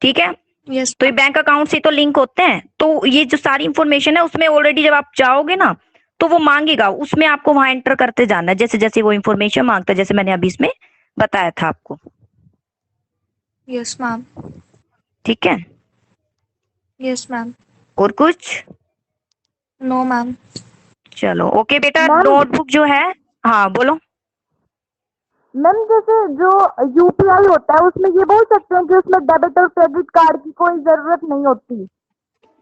ठीक है, यस तो ये बैंक अकाउंट से तो लिंक होते हैं, तो ये जो सारी इंफॉर्मेशन है उसमें ऑलरेडी जब आप जाओगे ना, तो वो मांगेगा, उसमें आपको वहां एंटर करते जाना है, जैसे जैसे वो इंफॉर्मेशन मांगता है, जैसे मैंने अभी इसमें बताया था आपको, यस मैम। ठीक है, यस मैम। और कुछ, नो मैम। चलो ओके बेटा, मैम नोटबुक जो है, हाँ बोलो, मैम जैसे जो यूपीआई होता है उसमें ये बोल सकते हैं कि उसमें डेबिट और क्रेडिट कार्ड की कोई जरूरत नहीं होती।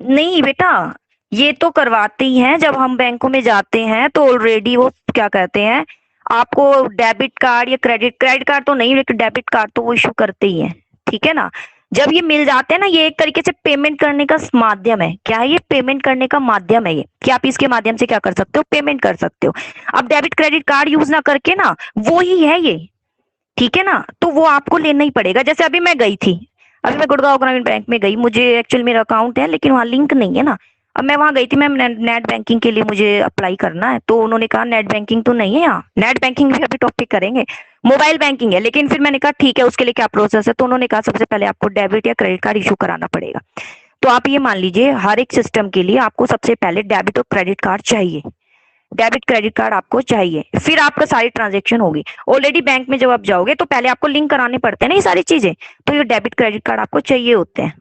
नहीं बेटा, ये तो करवाते ही हैं, जब हम बैंकों में जाते हैं तो ऑलरेडी वो क्या कहते हैं, आपको डेबिट कार्ड या क्रेडिट कार्ड तो नहीं, लेकिन डेबिट कार्ड तो वो इशू करते ही हैं, ठीक है ना, जब ये मिल जाते हैं ना, ये एक तरीके से पेमेंट करने का माध्यम है, क्या है ये, पेमेंट करने का माध्यम है ये, कि आप इसके माध्यम से क्या कर सकते हो, पेमेंट कर सकते हो। अब डेबिट क्रेडिट कार्ड यूज ना करके ना, वो ही है ये, ठीक है ना, तो वो आपको लेना ही पड़ेगा, जैसे अभी मैं गई थी, अभी मैं गुड़गांव ग्रामीण बैंक में गई, मुझे एक्चुअल मेरा अकाउंट है लेकिन वहाँ लिंक नहीं है ना, अब मैं वहां गई थी, मैं नेट बैंकिंग के लिए मुझे अप्लाई करना है, तो उन्होंने कहा नेट बैंकिंग तो नहीं है यहाँ, नेट बैंकिंग भी अभी टॉपिक करेंगे, मोबाइल बैंकिंग है, लेकिन फिर मैंने कहा ठीक है उसके लिए क्या प्रोसेस है, तो उन्होंने कहा सबसे पहले आपको डेबिट या क्रेडिट कार्ड इशू कराना पड़ेगा, तो आप ये मान लीजिए हर एक सिस्टम के लिए आपको सबसे पहले डेबिट और क्रेडिट कार्ड चाहिए, डेबिट क्रेडिट कार्ड आपको चाहिए, फिर आपका सारी ट्रांजेक्शन होगी, ऑलरेडी बैंक में जब आप जाओगे तो पहले आपको लिंक कराने पड़ते हैं ना ये सारी चीजें, तो ये डेबिट क्रेडिट कार्ड आपको चाहिए होते हैं,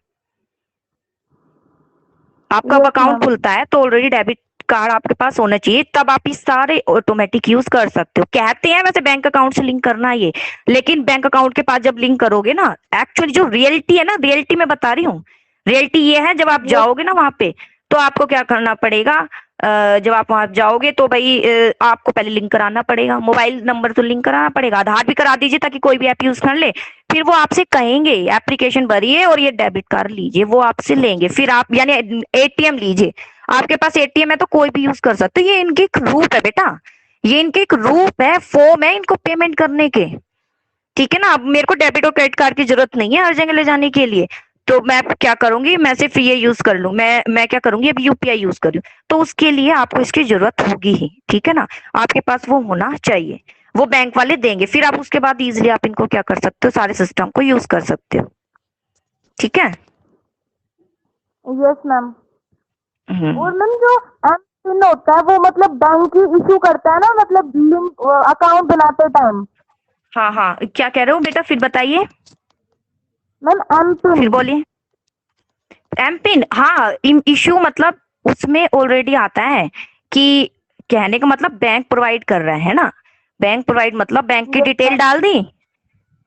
आपका अब यस अकाउंट मैम। खुलता है तो ऑलरेडी डेबिट कार्ड आपके पास होना चाहिए, तब आप इस सारे ऑटोमेटिक यूज कर सकते हो, कहते हैं वैसे बैंक अकाउंट से लिंक करना ये, लेकिन बैंक अकाउंट के पास जब लिंक करोगे ना, एक्चुअली जो रियलिटी है ना, रियलिटी में बता रही हूँ, रियलिटी ये है, जब आप जाओगे ना वहां पे, तो आपको क्या करना पड़ेगा, जब आप वहां जाओगे तो भाई आपको पहले लिंक कराना पड़ेगा, मोबाइल नंबर तो लिंक कराना पड़ेगा, आधार भी करा दीजिए ताकि कोई भी ऐप यूज कर ले। फिर वो आपसे कहेंगे एप्लीकेशन भरिए और ये डेबिट कार्ड लीजिए, वो आपसे लेंगे। फिर आप यानी एटीएम लीजिए, आपके पास एटीएम है तो कोई भी यूज कर सकते हो। ये इनके एक रूप है बेटा, ये इनके एक रूप है, फॉर्म है इनको पेमेंट करने के। ठीक है ना। अब मेरे को डेबिट और क्रेडिट कार्ड की जरूरत नहीं है हर जगह ले जाने के लिए, तो मैं क्या करूंगी, मैं सिर्फ ये यूज कर लूं, मैं क्या करूंगी, अब यूपीआई यूज कर लूं। तो उसके लिए आपको इसकी जरूरत होगी ही, ठीक है ना। आपके पास वो होना चाहिए, वो बैंक वाले देंगे। फिर आप उसके बाद इजिली आप इनको क्या कर सकते हो, सारे सिस्टम को यूज कर सकते हो। ठीक है। Yes ma'am. हम्म। और मैम जो एम पिन होता है वो मतलब बैंक ही इशू करता है ना, मतलब लिंक अकाउंट बनाते टाइम। हाँ हाँ, क्या कह रहे हो बेटा, फिर बताइए, मैम एम फिर पिन। बोलिए। एम पिन, हाँ, इशू मतलब उसमें ऑलरेडी आता है कि, कहने का मतलब बैंक प्रोवाइड कर रहा है ना, बैंक प्रोवाइड मतलब बैंक की डिटेल डाल दी,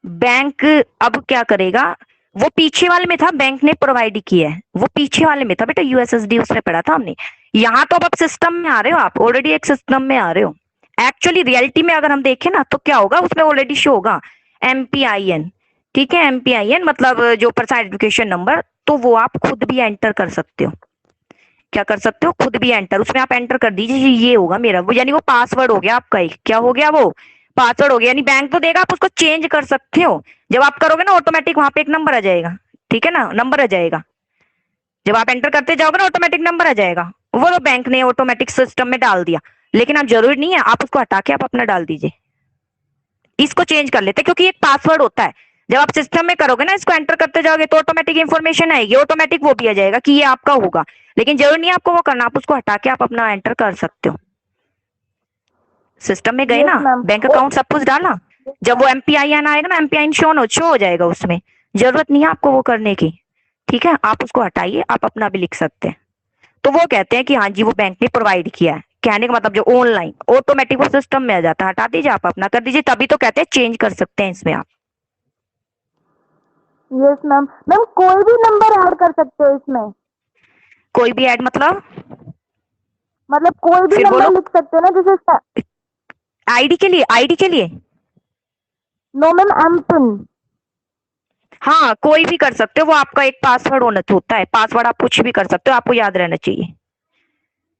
बैंक अब क्या करेगा, वो पीछे वाले में था, बैंक ने प्रोवाइड किया है, वो पीछे वाले में था बेटा, यूएसएसडी उसमें पढ़ा था हमने। यहाँ तो अब सिस्टम में आ रहे हो आप, ऑलरेडी एक सिस्टम में आ रहे हो। एक्चुअली रियलिटी में अगर हम देखें ना तो क्या होगा, उसमें ऑलरेडी शो होगा एमपीआईएन। ठीक है, एमपीआईएन मतलब जो पर्सनल आइडेंटिफिकेशन नंबर, तो वो आप खुद भी एंटर कर सकते हो। क्या कर सकते हो, खुद भी एंटर, उसमें आप एंटर कर दीजिए ये होगा मेरा, वो यानी वो पासवर्ड हो गया आपका एक, क्या हो गया, वो पासवर्ड हो गया। यानी बैंक तो देगा, आप उसको चेंज कर सकते हो। जब आप करोगे ना ऑटोमेटिक वहां पे एक नंबर आ जाएगा, ठीक है ना, नंबर आ जाएगा, जब आप एंटर करते जाओगे ना ऑटोमेटिक नंबर आ जाएगा, वो तो बैंक ने ऑटोमेटिक सिस्टम में डाल दिया। लेकिन आप जरूरी नहीं है, आप उसको हटा के आप अपना डाल दीजिए, इसको चेंज कर लेते, क्योंकि एक पासवर्ड होता है। जब आप सिस्टम में करोगे ना, इसको एंटर करते जाओगे तो ऑटोमेटिक इंफॉर्मेशन आएगी, ऑटोमेटिक वो भी आ जाएगा कि ये आपका होगा। लेकिन जरूरी नहीं है आपको वो करना, आप उसको हटा के आप अपना एंटर कर सकते हो। सिस्टम में गए यस ना, मैम। बैंक अकाउंट सब कुछ डाला, जब वो एमपीआईएन आएगा ना, एमपीआईएन शो हो जाएगा उसमें, जरूरत नहीं है आपको वो करने की। ठीक है, आप उसको हटाइए, आप अपना भी लिख सकते हैं। तो वो कहते हैं कि हाँ जी वो बैंक ने प्रोवाइड किया है, कहने का मतलब जो ऑनलाइन ऑटोमेटिक वो सिस्टम में आ जाता है, हटा दीजिए आप अपना कर दीजिए, तभी तो कहते हैं चेंज कर सकते हैं इसमें आप। Yes ma'am. मैम कोई भी नंबर ऐड कर सकते हो इसमें, कोई भी ऐड मतलब कोई भी फिर नंबर बोलो, लिख सकते हो ना, जैसे आईडी के लिए, आईडी के लिए, नो मैम एम पिन। हाँ कोई भी कर सकते हो, वो आपका एक पासवर्ड होता है, पासवर्ड आप कुछ भी कर सकते हो, आपको याद रहना चाहिए।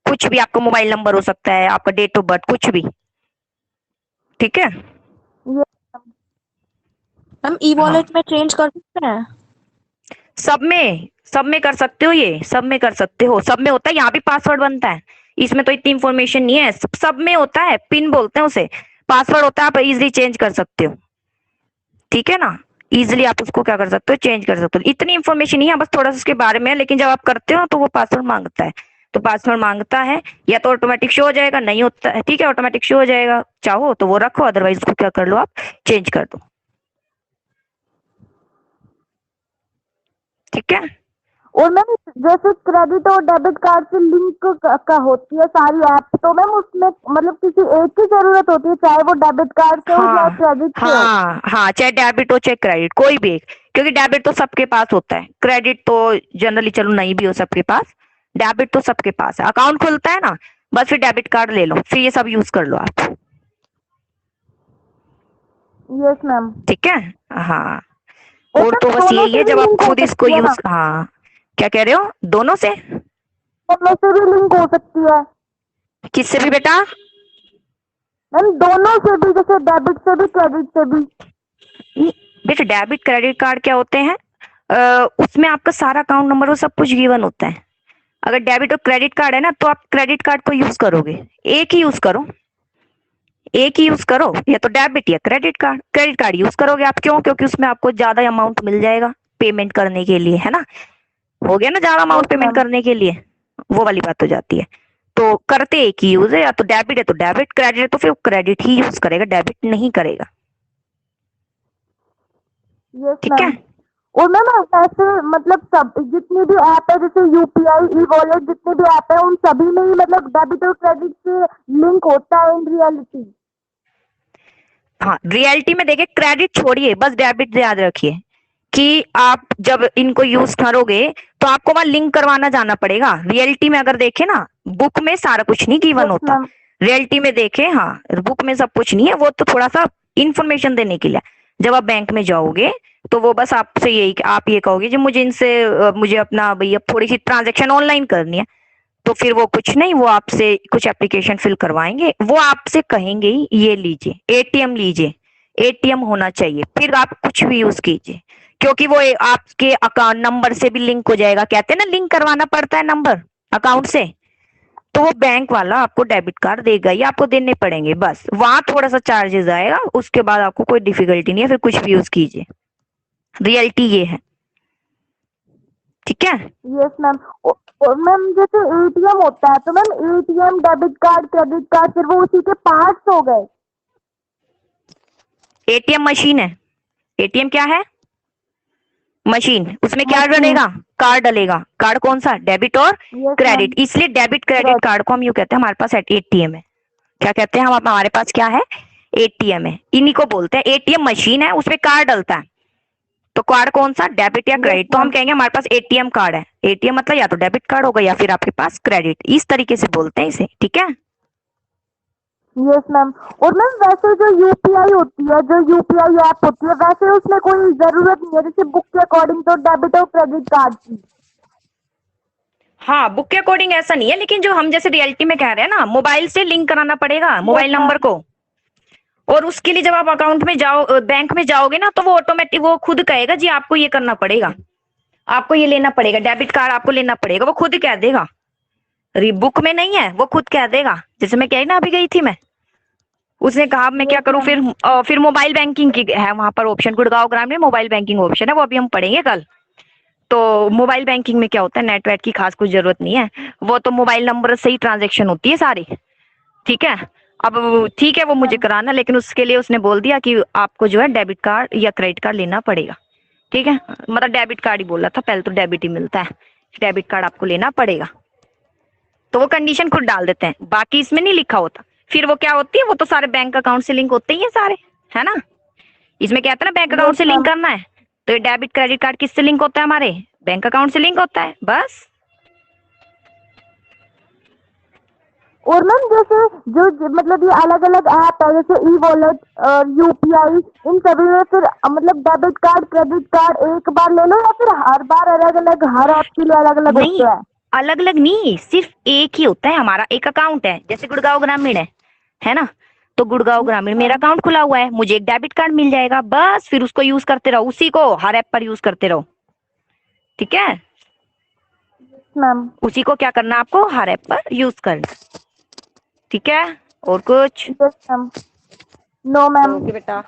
कुछ भी, आपका मोबाइल नंबर हो सकता है, आपका डेट ऑफ बर्थ, कुछ भी। ठीक है। मैम ई हाँ, वॉलेट में चेंज कर सकते हैं? सब में कर सकते हो, ये सब में कर सकते हो, सब में होता है, यहाँ भी पासवर्ड बनता है, इसमें तो इतनी इंफॉर्मेशन नहीं है, सब में होता है, पिन बोलते हैं उसे, पासवर्ड होता है, आप इजिली चेंज कर सकते हो। ठीक है ना, इजिली आप उसको क्या कर सकते हो, चेंज कर सकते हो। इतनी इंफॉर्मेशन नहीं है, बस थोड़ा सा उसके बारे में है, लेकिन जब आप करते हो तो वो पासवर्ड मांगता है, तो पासवर्ड मांगता है, या तो ऑटोमेटिक शो हो जाएगा, नहीं होता है ठीक है, ऑटोमेटिक शो हो जाएगा, चाहो तो वो रखो, अदरवाइज उसको क्या कर लो, आप चेंज कर दो। ठीक है। और मैम जैसे क्रेडिट और डेबिट कार्ड से लिंक का होती है सारी ऐप, तो मैम उसमें मतलब किसी एक की जरूरत होती है, चाहे वो डेबिट कार्ड से हो या हाँ क्रेडिट से हो। हाँ हाँ, चाहे डेबिट हो चाहे क्रेडिट, कोई भी एक, क्योंकि डेबिट तो सबके पास होता है, क्रेडिट तो जनरली चलो नहीं भी हो सबके पास, डेबिट तो सबके पास है, अकाउंट खुलता है ना, बस फिर डेबिट कार्ड ले लो, फिर ये सब यूज कर लो आप। Yes ma'am. ठीक है। हाँ, और और मैम तो बस दोनों यही से है, भी जब आप लिंक हो खुद इसको सकती है ना, यूज, हाँ, क्या कह रहे हो, दोनों से, दोनों से भी लिंक हो सकती है किससे भी बेटा, मैम, दोनों से भी, जैसे डेबिट से भी क्रेडिट से भी। बेटा डेबिट क्रेडिट कार्ड क्या होते हैं, उसमें आपका सारा अकाउंट नंबर वो सब कुछ गिवन होता है। अगर डेबिट और क्रेडिट कार्ड है ना, तो आप क्रेडिट कार्ड को यूज करोगे, एक ही यूज करो, एक ही यूज करो, या तो डेबिट या credit card, credit card use करोगे आप, क्यों, क्योंकि उसमें आपको ज्यादा अमाउंट मिल जाएगा पेमेंट करने के लिए, है ना, हो गया ना, ज्यादा अमाउंट यस पेमेंट मैम। करने के लिए, वो वाली बात हो जाती है। तो करते एक ही यूज है, या तो डेबिट है तो डेबिट, क्रेडिट है तो फिर क्रेडिट ही यूज करेगा, डेबिट नहीं करेगा। यस ठीक है। मैम। और मैम ऐसे मतलब सब जितनी भी ऐप है, जैसे यूपीआई, ई वॉलेट, जितनी भी ऐप है उन सभी में ही मतलब डेबिट और क्रेडिट से लिंक होता है इन रियलिटी। हाँ, रियलिटी में देखिए, क्रेडिट छोड़िए, बस डेबिट याद रखिए कि आप जब इनको यूज करोगे तो आपको वहां लिंक करवाना जाना पड़ेगा। रियलिटी में अगर देखे ना, बुक में सारा कुछ नहीं गिवन यस होता। मैम। रियलिटी में देखे, हाँ, बुक में सब कुछ नहीं है, वो तो थोड़ा सा इंफॉर्मेशन देने के लिए। जब आप बैंक में जाओगे तो वो बस आपसे यही, आप ये कहोगे जी मुझे इनसे मुझे अपना भैया थोड़ी सी ट्रांजेक्शन ऑनलाइन करनी है, तो फिर वो कुछ नहीं, वो आपसे कुछ एप्लीकेशन फिल करवाएंगे, वो आपसे कहेंगे ही ये लीजिए एटीएम लीजिए, एटीएम होना चाहिए, फिर आप कुछ भी यूज कीजिए, क्योंकि वो आपके अकाउंट नंबर से भी लिंक हो जाएगा। कहते हैं ना लिंक करवाना पड़ता है नंबर अकाउंट से, तो वो बैंक वाला आपको डेबिट कार्ड देगा, या आपको देने पड़ेंगे, बस वहां थोड़ा सा चार्जेस आएगा, उसके बाद आपको कोई डिफिकल्टी नहीं है, फिर कुछ भी यूज कीजिए। रियलिटी ये है, ठीक है। Yes ma'am. और मैम जैसे एटीएम होता है तो ma'am ATM, debit card, credit card, फिर वो उसी के पार्ट्स हो गए। एटीएम मशीन है। एटीएम क्या है? मशीन। उसमें क्या मशीन। डलेगा? कार्ड डलेगा। कार्ड कौन सा? डेबिट और यस क्रेडिट। मैम। इसलिए डेबिट क्रेडिट कार्ड को हम यूं कहते हैं हमारे पास एटीएम है। क्या कहते हैं हम, हमारे पास क्या है? एटीएम है। इन्हीं को बोलते हैं एटीएम मशीन है, उसमें कार्ड डलता है। तो कार्ड कौन सा? डेबिट या Yes, क्रेडिट। तो हम ma'am. कहेंगे हमारे पास एटीएम कार्ड है। एटीएम मतलब या तो डेबिट कार्ड होगा या फिर आपके पास क्रेडिट, इस तरीके से बोलते हैं इसे, ठीक है। Yes ma'am. और मैम वैसे जो यूपीआई होती है, जो यूपीआई ऐप होती है, वैसे उसमें कोई जरूरत नहीं है जैसे बुक के अकॉर्डिंग तो डेबिट और क्रेडिट कार्ड की। हाँ, बुक के अकॉर्डिंग ऐसा नहीं है, लेकिन जो हम जैसे रियलिटी में कह रहे हैं ना, मोबाइल से लिंक कराना पड़ेगा मोबाइल नंबर को। और उसके लिए जब आप अकाउंट में जाओ, बैंक में जाओगे ना, तो वो ऑटोमेटिक वो खुद कहेगा जी आपको ये करना पड़ेगा, आपको ये लेना पड़ेगा, डेबिट कार्ड आपको लेना पड़ेगा, वो खुद कह देगा। बुक में नहीं है, वो खुद कह देगा। जैसे मैं कही ना अभी गई थी मैं, उसने कहा मैं क्या करूं, फिर मोबाइल बैंकिंग की है वहां पर ऑप्शन, गुड़गांव ग्रामीण में मोबाइल बैंकिंग ऑप्शन है, वो अभी हम पढ़ेंगे कल। तो मोबाइल बैंकिंग में क्या होता है, नेटवर्क की खास कुछ जरूरत नहीं है, वो तो मोबाइल नंबर से ही ट्रांजेक्शन होती है सारी, ठीक है। अब ठीक है वो मुझे कराना, लेकिन उसके लिए उसने बोल दिया कि आपको जो है डेबिट कार्ड या क्रेडिट कार्ड लेना पड़ेगा, ठीक है। मतलब डेबिट कार्ड ही बोल रहा था, पहले तो डेबिट ही मिलता है, डेबिट कार्ड आपको लेना पड़ेगा। तो वो कंडीशन खुद डाल देते हैं, बाकी इसमें नहीं लिखा होता। फिर वो क्या होती है, वो तो सारे बैंक अकाउंट से लिंक होते ही है सारे, है ना। इसमें क्या है ना, बैंक अकाउंट से लिंक करना है, तो ये डेबिट क्रेडिट कार्ड किससे लिंक होता है? हमारे बैंक अकाउंट से लिंक होता है, बस। और मैम जैसे मतलब ये अलग अलग ऐप है जैसे ई वॉलेट और यूपीआई, इन सभी में फिर मतलब डेबिट कार्ड, क्रेडिट कार्ड एक बार ले लो या फिर हर बार अलग अलग, हर ऐप के लिए अलग अलग नहीं, होते हैं? अलग अलग नहीं, सिर्फ एक ही होता है। हमारा एक अकाउंट है, जैसे गुड़गांव ग्रामीण है ना, तो गुड़गांव ग्रामीण मेरा अकाउंट खुला हुआ है, मुझे एक डेबिट कार्ड मिल जाएगा, बस। फिर उसको यूज करते रहो, उसी को हर ऐप पर यूज करते रहो, ठीक है। मैम। उसी को क्या करना, आपको हर ऐप पर यूज करना, ठीक है। और कुछ? Yes ma'am. No ma'am. Okay बेटा।